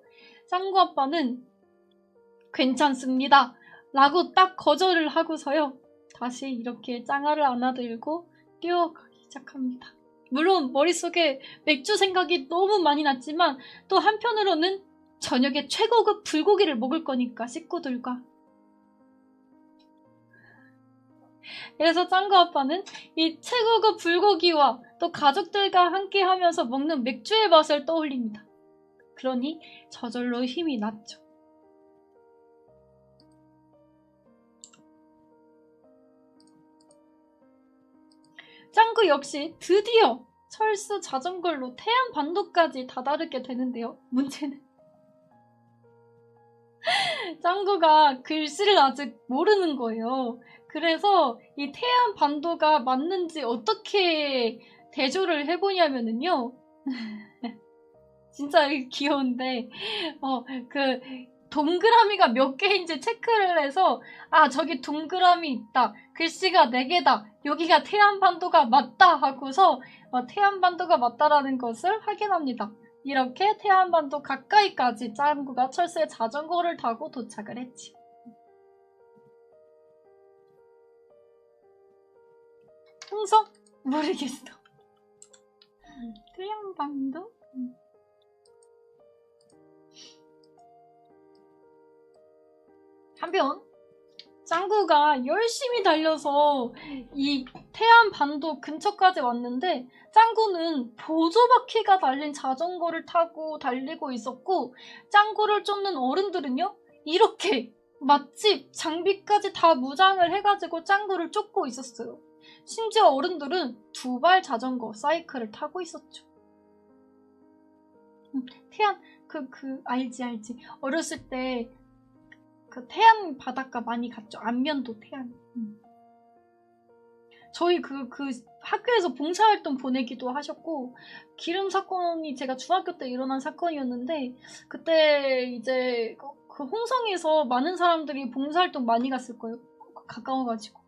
짱구 아빠는 괜찮습니다. 라고 딱 거절을 하고서요. 다시 이렇게 짱아를 안아들고 뛰어가기 시작합니다. 물론 머릿속에 맥주 생각이 너무 많이 났지만 또 한편으로는 저녁에 최고급 불고기를 먹을 거니까 식구들과. 그래서 짱구 아빠는 이 최고급 불고기와 또 가족들과 함께 하면서 먹는 맥주의 맛을 떠올립니다. 그러니 저절로 힘이 났죠. 짱구 역시 드디어 철수 자전거로 태안 반도까지 다다르게 되는데요. 문제는 짱구가 글씨를 아직 모르는 거예요. 그래서 이 태안 반도가 맞는지 어떻게 대조를 해보냐면은요. 진짜 귀여운데, 그, 동그라미가 몇 개인지 체크를 해서, 아, 저기 동그라미 있다. 글씨가 4개다. 여기가 태안반도가 맞다. 하고서, 태안반도가 맞다라는 것을 확인합니다. 이렇게 태안반도 가까이까지 짱구가 철수에 자전거를 타고 도착을 했지. 홍성? 모르겠어. 태안반도? 한편 짱구가 열심히 달려서 이 태안 반도 근처까지 왔는데 짱구는 보조바퀴가 달린 자전거를 타고 달리고 있었고 짱구를 쫓는 어른들은요 이렇게 맛집 장비까지 다 무장을 해가지고 짱구를 쫓고 있었어요. 심지어 어른들은 2발 자전거 사이클을 타고 있었죠. 태안 알지 어렸을 때 그 태안 바닷가 많이 갔죠. 안면도 태안. 저희 그 학교에서 봉사활동 보내기도 하셨고 기름 사건이 제가 중학교 때 일어난 사건이었는데 그때 이제 그 홍성에서 많은 사람들이 봉사활동 많이 갔을 거예요. 가까워가지고.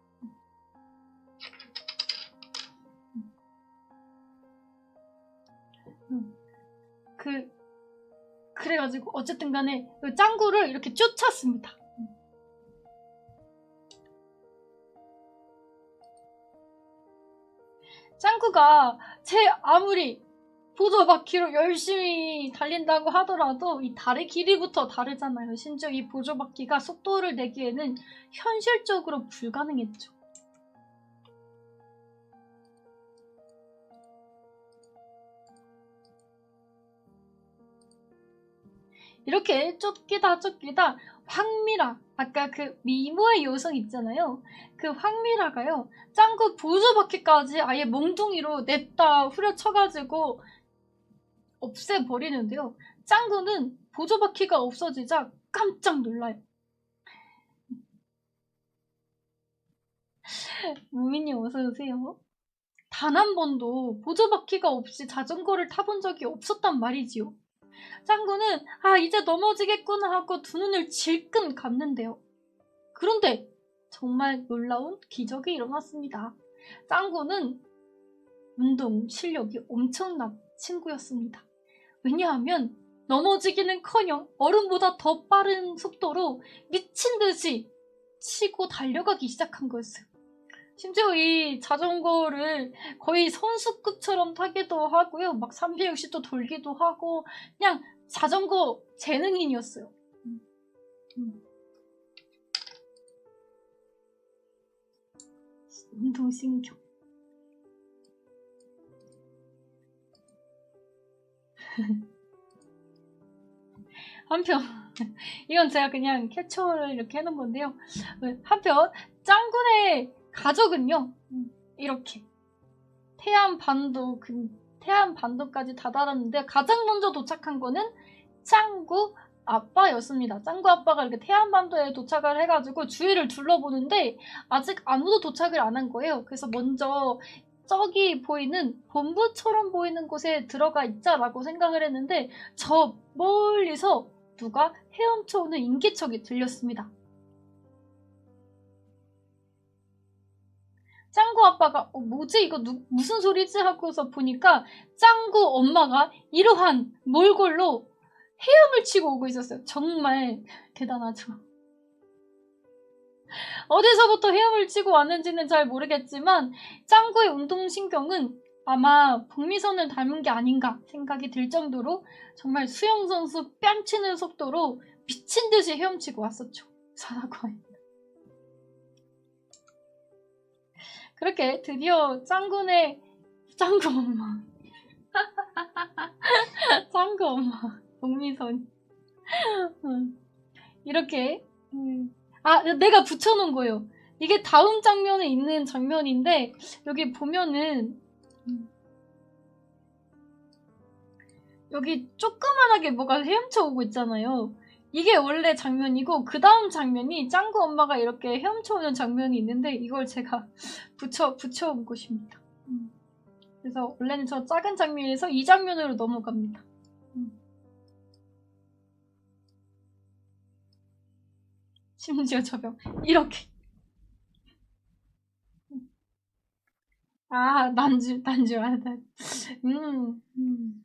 그래가지고 어쨌든 간에 짱구를 이렇게 쫓았습니다. 짱구가 아무리 보조바퀴로 열심히 달린다고 하더라도 이 다리 길이부터 다르잖아요. 심지어 이 보조바퀴가 속도를 내기에는 현실적으로 불가능했죠. 이렇게 쫓기다 황미라, 아까 그 미모의 요성 있잖아요. 그 황미라가요. 짱구 보조바퀴까지 아예 몽둥이로 냅다 후려쳐가지고 없애버리는데요. 짱구는 보조바퀴가 없어지자 깜짝 놀라요. 무민님 어서오세요. 단 한 번도 보조바퀴가 없이 자전거를 타본 적이 없었단 말이지요. 짱구는 이제 넘어지겠구나 하고 두 눈을 질끈 감는데요. 그런데 정말 놀라운 기적이 일어났습니다. 짱구는 운동 실력이 엄청난 친구였습니다. 왜냐하면 넘어지기는커녕 어른보다 더 빠른 속도로 미친 듯이 치고 달려가기 시작한 거였어요. 심지어 이 자전거를 거의 선수급처럼 타기도 하고요. 막 360도 돌기도 하고 그냥 자전거 재능인이었어요. 운동신경. 한편 이건 제가 그냥 캡처를 이렇게 해놓은 건데요. 한편 짱구네 가족은요 이렇게 태안 반도까지 다다랐는데 가장 먼저 도착한 거는 짱구 아빠였습니다. 짱구 아빠가 이렇게 태안 반도에 도착을 해가지고 주위를 둘러보는데 아직 아무도 도착을 안 한 거예요. 그래서 먼저 저기 보이는 본부처럼 보이는 곳에 들어가 있자라고 생각을 했는데 저 멀리서 누가 헤엄쳐오는 인기척이 들렸습니다. 짱구 아빠가 뭐지 이거 무슨 소리지 하고서 보니까 짱구 엄마가 이러한 몰골로 헤엄을 치고 오고 있었어요. 정말 대단하죠. 어디서부터 헤엄을 치고 왔는지는 잘 모르겠지만 짱구의 운동신경은 아마 복미선을 닮은 게 아닌가 생각이 들 정도로 정말 수영선수 뺨치는 속도로 미친듯이 헤엄치고 왔었죠. 산악관에. 그렇게 드디어 짱구 엄마 짱구 엄마 복미선. 이렇게. 아, 내가 붙여놓은 거예요. 이게 다음 장면에 있는 장면인데, 여기 보면은, 여기 조그만하게 뭐가 헤엄쳐 오고 있잖아요. 이게 원래 장면이고, 그 다음 장면이 짱구 엄마가 이렇게 헤엄쳐 오는 장면이 있는데, 이걸 제가 붙여온 것입니다. 그래서 원래는 저 작은 장면에서 이 장면으로 넘어갑니다. 심지어 저병 이렇게. 아, 난줄 알았다. 음, 음.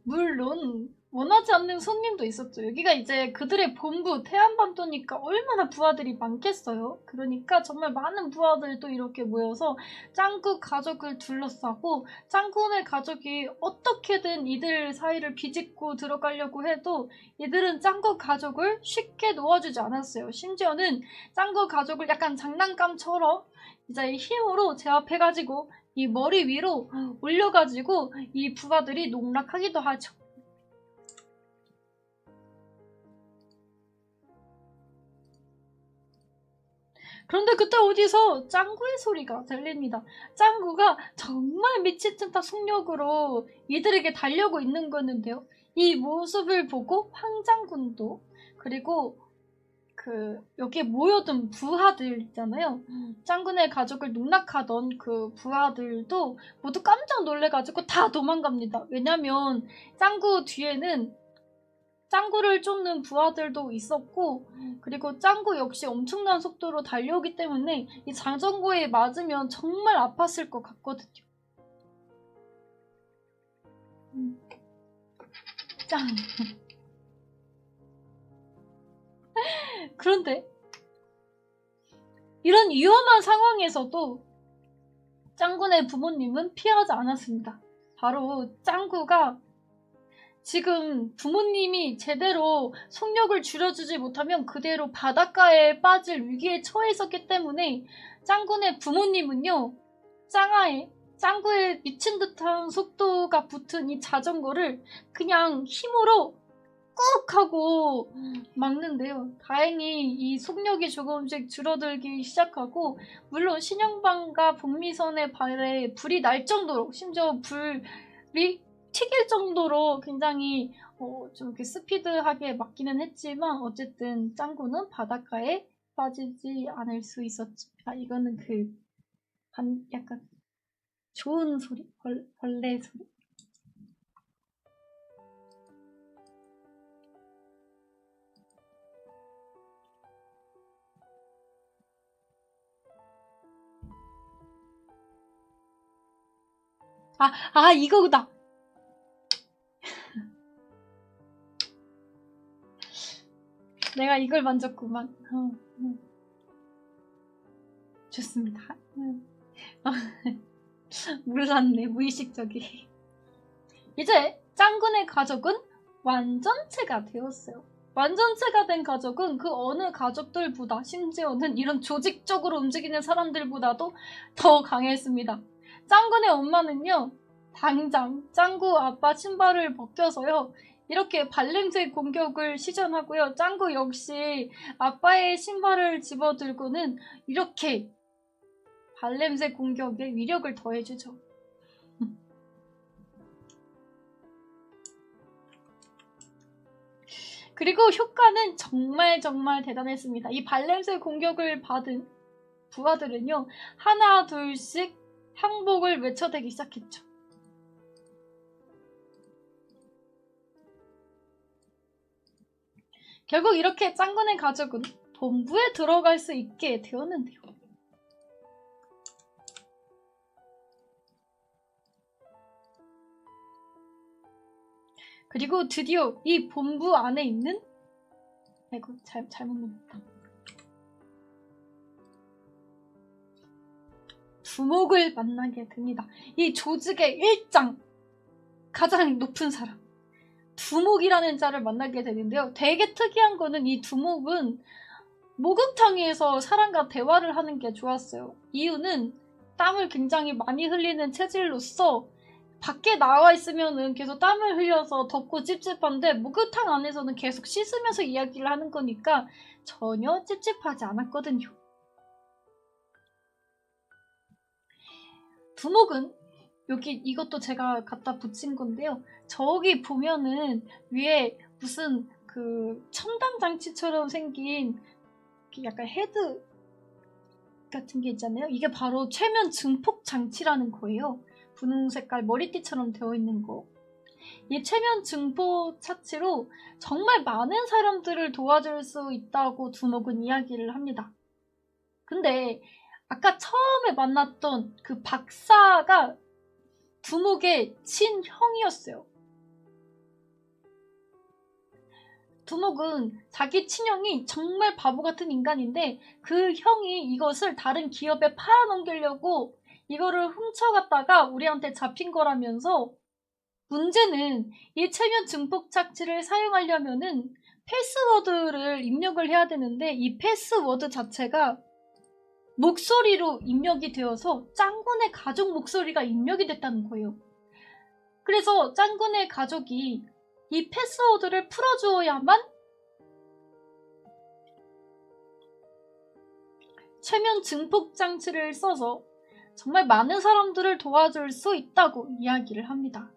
물론 원하지 않는 손님도 있었죠. 여기가 이제 그들의 본부 태안반도니까 얼마나 부하들이 많겠어요. 그러니까 정말 많은 부하들도 이렇게 모여서 짱구 가족을 둘러싸고 짱구네 가족이 어떻게든 이들 사이를 비집고 들어가려고 해도 이들은 짱구 가족을 쉽게 놓아주지 않았어요. 심지어는 짱구 가족을 약간 장난감처럼 이제 힘으로 제압해가지고 이 머리 위로 올려가지고 이 부하들이 농락하기도 하죠. 그런데 그때 어디서 짱구의 소리가 들립니다. 짱구가 정말 미친 듯한 속력으로 이들에게 달려고 있는 거였는데요. 이 모습을 보고 황장군도 그리고 여기에 모여든 부하들 있잖아요. 짱구네 가족을 농락하던 그 부하들도 모두 깜짝 놀래가지고 다 도망갑니다. 왜냐면 짱구 뒤에는 짱구를 쫓는 부하들도 있었고 그리고 짱구 역시 엄청난 속도로 달려오기 때문에 이 자전거에 맞으면 정말 아팠을 것 같거든요. 짱. 그런데 이런 위험한 상황에서도 짱구네 부모님은 피하지 않았습니다. 바로 짱구가 지금 부모님이 제대로 속력을 줄여주지 못하면 그대로 바닷가에 빠질 위기에 처해 있었기 때문에 짱구네 부모님은요, 짱구의 미친 듯한 속도가 붙은 이 자전거를 그냥 힘으로 꾹 하고 막는데요. 다행히 이 속력이 조금씩 줄어들기 시작하고 물론 신영방과 복미선의 발에 불이 날 정도로 심지어 불이 튀길 정도로 굉장히 좀 이렇게 스피드하게 막기는 했지만 어쨌든 짱구는 바닷가에 빠지지 않을 수 있었죠. 아, 이거는 약간 좋은 소리, 벌레 소리. 이거다. 내가 이걸 만졌구만. 좋습니다. 몰랐네, 무의식적이. 이제 짱구네 가족은 완전체가 되었어요. 완전체가 된 가족은 그 어느 가족들보다 심지어는 이런 조직적으로 움직이는 사람들보다도 더 강했습니다. 짱구네 엄마는요, 당장 짱구 아빠 신발을 벗겨서요, 이렇게 발냄새 공격을 시전하고요. 짱구 역시 아빠의 신발을 집어들고는 이렇게 발냄새 공격에 위력을 더해주죠. 그리고 효과는 정말 대단했습니다. 이 발냄새 공격을 받은 부하들은요, 하나 둘씩 항복을 외쳐대기 시작했죠. 결국 이렇게 짱구네 가족은 본부에 들어갈 수 있게 되었는데요. 그리고 드디어 이 본부 안에 있는 아이고 잘못 눌렀다. 두목을 만나게 됩니다. 이 조직의 일장, 가장 높은 사람. 두목이라는 자를 만나게 되는데요. 되게 특이한 거는 이 두목은 목욕탕에서 사람과 대화를 하는 게 좋았어요. 이유는 땀을 굉장히 많이 흘리는 체질로서 밖에 나와 있으면은 계속 땀을 흘려서 덥고 찝찝한데 목욕탕 안에서는 계속 씻으면서 이야기를 하는 거니까 전혀 찝찝하지 않았거든요. 두목은 여기 이것도 제가 갖다 붙인 건데요. 저기 보면은 위에 무슨 그 첨단 장치처럼 생긴 약간 헤드 같은 게 있잖아요. 이게 바로 최면 증폭 장치라는 거예요. 분홍 색깔 머리띠처럼 되어 있는 거. 이 최면 증폭 장치로 정말 많은 사람들을 도와줄 수 있다고 두목은 이야기를 합니다. 근데 아까 처음에 만났던 그 박사가 두목의 친형이었어요. 두목은 자기 친형이 정말 바보 같은 인간인데 그 형이 이것을 다른 기업에 팔아넘기려고 이거를 훔쳐갔다가 우리한테 잡힌 거라면서 문제는 이 최면 증폭 장치를 사용하려면은 패스워드를 입력을 해야 되는데 이 패스워드 자체가 목소리로 입력이 되어서 짱군의 가족 목소리가 입력이 됐다는 거예요. 그래서 짱군의 가족이 이 패스워드를 풀어주어야만 최면 증폭 장치를 써서 정말 많은 사람들을 도와줄 수 있다고 이야기를 합니다.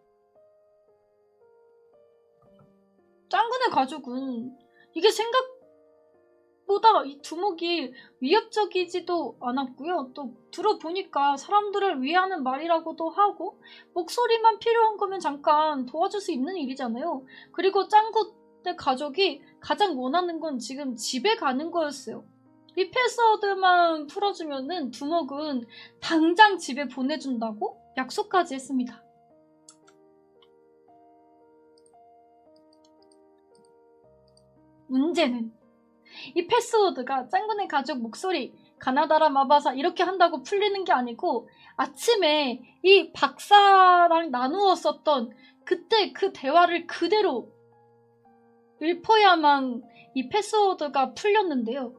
짱군의 가족은 이게 생각보다 이 두목이 위협적이지도 않았고요. 또 들어보니까 사람들을 위하는 말이라고도 하고 목소리만 필요한 거면 잠깐 도와줄 수 있는 일이잖아요. 그리고 짱군의 가족이 가장 원하는 건 지금 집에 가는 거였어요. 이 패스워드만 풀어주면은 두목은 당장 집에 보내준다고 약속까지 했습니다. 문제는 이 패스워드가 짱군의 가족 목소리 가나다라 마바사 이렇게 한다고 풀리는 게 아니고 아침에 이 박사랑 나누었었던 그때 그 대화를 그대로 읊어야만 이 패스워드가 풀렸는데요.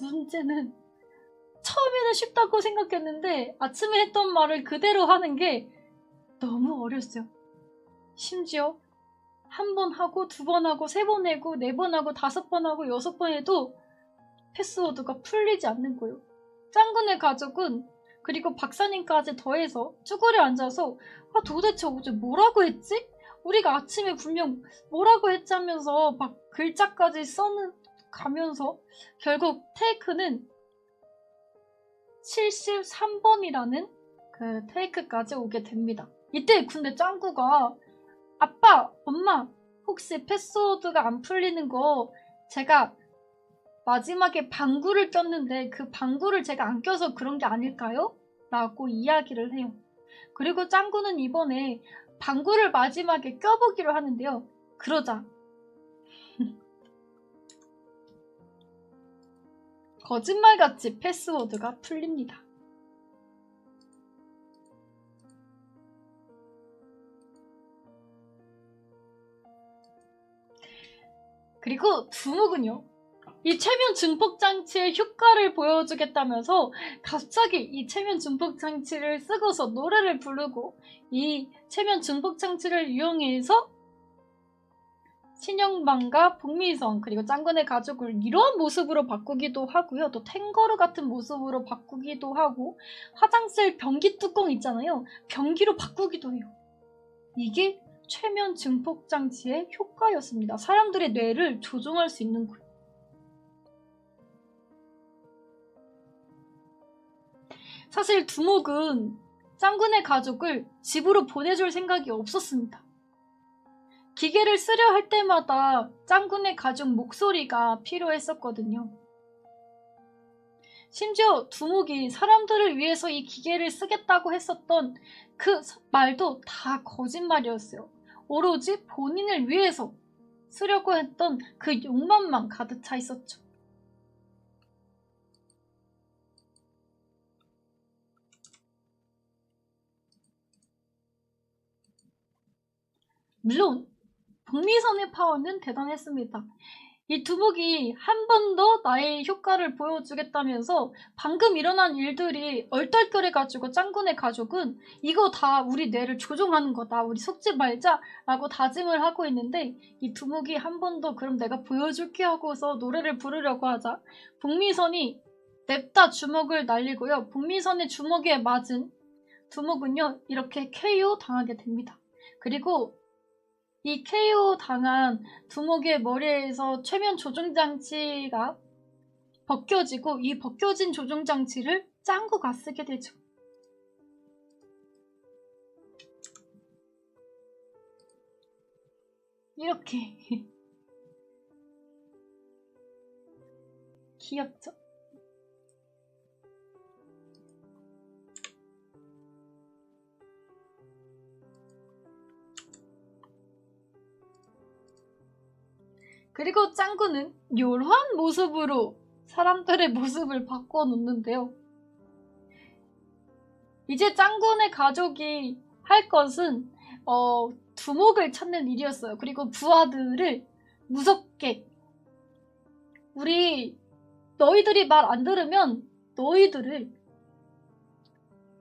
문제는 처음에는 쉽다고 생각했는데 아침에 했던 말을 그대로 하는 게 너무 어렸어요. 심지어 한 번 하고 두 번 하고 세 번 하고 네 번 하고 다섯 번 하고 여섯 번 해도 패스워드가 풀리지 않는 거예요. 짱군의 가족은 그리고 박사님까지 더해서 쭈그려 앉아서 도대체 어제 뭐라고 했지? 우리가 아침에 분명 뭐라고 했지 하면서 막 글자까지 써는 가면서 결국 테이크는 73번이라는 그 테이크까지 오게 됩니다. 이때 근데 짱구가 아빠, 엄마 혹시 패스워드가 안 풀리는 거 제가 마지막에 방구를 꼈는데 그 방구를 제가 안 껴서 그런 게 아닐까요? 라고 이야기를 해요. 그리고 짱구는 이번에 방구를 마지막에 껴보기로 하는데요. 그러자 거짓말같이 패스워드가 풀립니다. 그리고 두목은요. 이 최면 증폭 장치의 효과를 보여주겠다면서 갑자기 이 최면 증폭 장치를 쓰고서 노래를 부르고 이 최면 증폭 장치를 이용해서 신영방과 복미성 그리고 짱군의 가족을 이런 모습으로 바꾸기도 하고요. 또 탱거루 같은 모습으로 바꾸기도 하고 화장실 변기 뚜껑 있잖아요. 변기로 바꾸기도 해요. 이게 최면 증폭 장치의 효과였습니다. 사람들의 뇌를 조종할 수 있는 거예요. 사실 두목은 짱군의 가족을 집으로 보내줄 생각이 없었습니다. 기계를 쓰려 할 때마다 짱군의 가족 목소리가 필요했었거든요. 심지어 두목이 사람들을 위해서 이 기계를 쓰겠다고 했었던 그 말도 다 거짓말이었어요. 오로지 본인을 위해서 쓰려고 했던 그 욕망만 가득 차 있었죠. 물론 북미선의 파워는 대단했습니다. 이 두목이 한 번 더 나의 효과를 보여주겠다면서 방금 일어난 일들이 얼떨결해가지고 짱구네 가족은 이거 다 우리 뇌를 조종하는 거다. 우리 속지 말자 라고 다짐을 하고 있는데 이 두목이 한 번 더 그럼 내가 보여줄게 하고서 노래를 부르려고 하자 북미선이 냅다 주먹을 날리고요. 북미선의 주먹에 맞은 두목은요 이렇게 KO 당하게 됩니다. 그리고 이 KO 당한 두목의 머리에서 최면 조종장치가 벗겨지고 이 벗겨진 조종장치를 짱구가 쓰게 되죠. 이렇게 귀엽죠? 그리고 짱구는 묘한 모습으로 사람들의 모습을 바꿔놓는데요. 이제 짱구네 가족이 할 것은 두목을 찾는 일이었어요. 그리고 부하들을 무섭게 너희들이 말 안 들으면 너희들을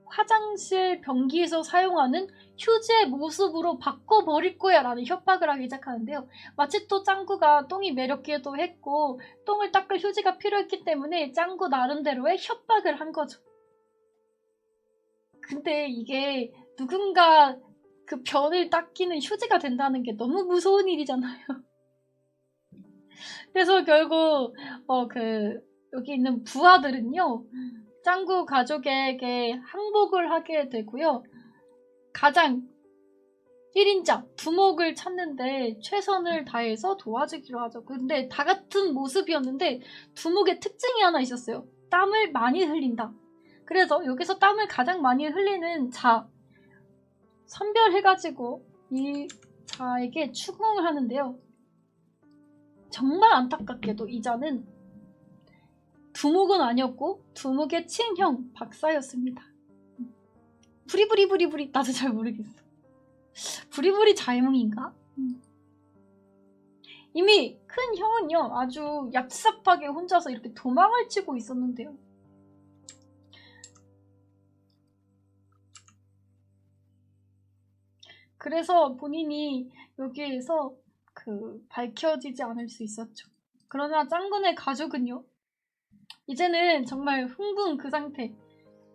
화장실 변기에서 사용하는 휴지의 모습으로 바꿔버릴 거야 라는 협박을 하기 시작하는데요. 마치 또 짱구가 똥이 매력기도 했고 똥을 닦을 휴지가 필요했기 때문에 짱구 나름대로의 협박을 한 거죠. 근데 이게 누군가 그 변을 닦이는 휴지가 된다는 게 너무 무서운 일이잖아요. 그래서 결국 여기 있는 부하들은요. 짱구 가족에게 항복을 하게 되고요. 가장 1인자 두목을 찾는데 최선을 다해서 도와주기로 하죠. 근데 다 같은 모습이었는데 두목의 특징이 하나 있었어요. 땀을 많이 흘린다. 그래서 여기서 땀을 가장 많이 흘리는 자 선별해가지고 이 자에게 추궁을 하는데요. 정말 안타깝게도 이 자는 두목은 아니었고 두목의 친형 박사였습니다. 부리부리 나도 잘 모르겠어. 부리부리 자이몽인가? 이미 큰 형은요 아주 얍삽하게 혼자서 이렇게 도망을 치고 있었는데요. 그래서 본인이 여기에서 밝혀지지 않을 수 있었죠. 그러나 짱구네 가족은요 이제는 정말 흥분 그 상태.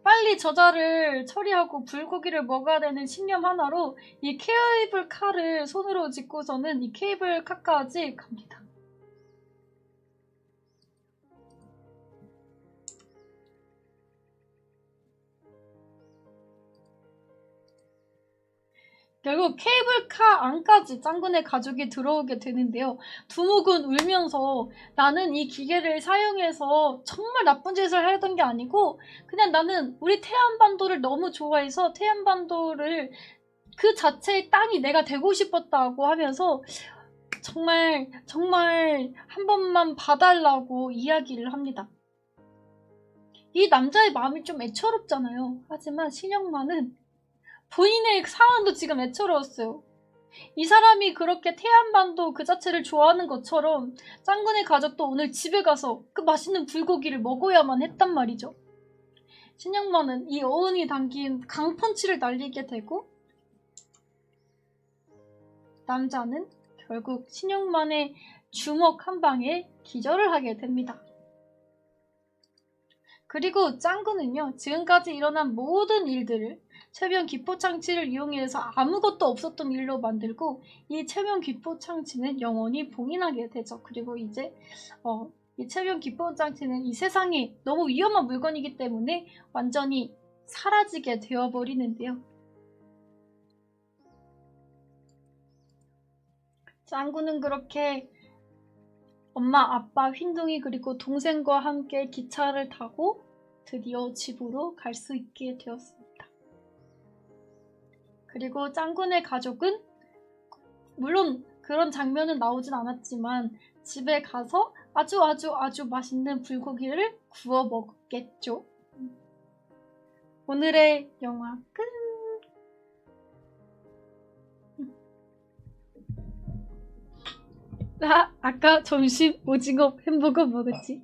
빨리 저자를 처리하고 불고기를 먹어야 되는 신념 하나로 이 케이블카를 손으로 짚고서는 이 케이블카까지 갑니다. 결국 케이블카 안까지 짱구네 가족이 들어오게 되는데요. 두목은 울면서 나는 이 기계를 사용해서 정말 나쁜 짓을 하던 게 아니고 그냥 나는 우리 태안반도를 너무 좋아해서 태안반도를 그 자체의 땅이 내가 되고 싶었다고 하면서 정말 한 번만 봐달라고 이야기를 합니다. 이 남자의 마음이 좀 애처롭잖아요. 하지만 신영만은 본인의 상황도 지금 애처로웠어요. 이 사람이 그렇게 태안반도 그 자체를 좋아하는 것처럼 짱구네 가족도 오늘 집에 가서 그 맛있는 불고기를 먹어야만 했단 말이죠. 신영만은 이 어은이 당긴 강펀치를 날리게 되고 남자는 결국 신영만의 주먹 한 방에 기절을 하게 됩니다. 그리고 짱구는요 지금까지 일어난 모든 일들을 최면 기포 장치를 이용해서 아무것도 없었던 일로 만들고 이 최면 기포 장치는 영원히 봉인하게 되죠. 그리고 이제 이 최면 기포 장치는 이 세상에 너무 위험한 물건이기 때문에 완전히 사라지게 되어버리는데요. 짱구는 그렇게 엄마, 아빠, 흰둥이 그리고 동생과 함께 기차를 타고 드디어 집으로 갈 수 있게 되었습니다. 그리고 짱구네 가족은 물론 그런 장면은 나오진 않았지만 집에 가서 아주 맛있는 불고기를 구워 먹겠죠. 오늘의 영화 끝! 나 아까 점심 오징어 햄버거 먹었지.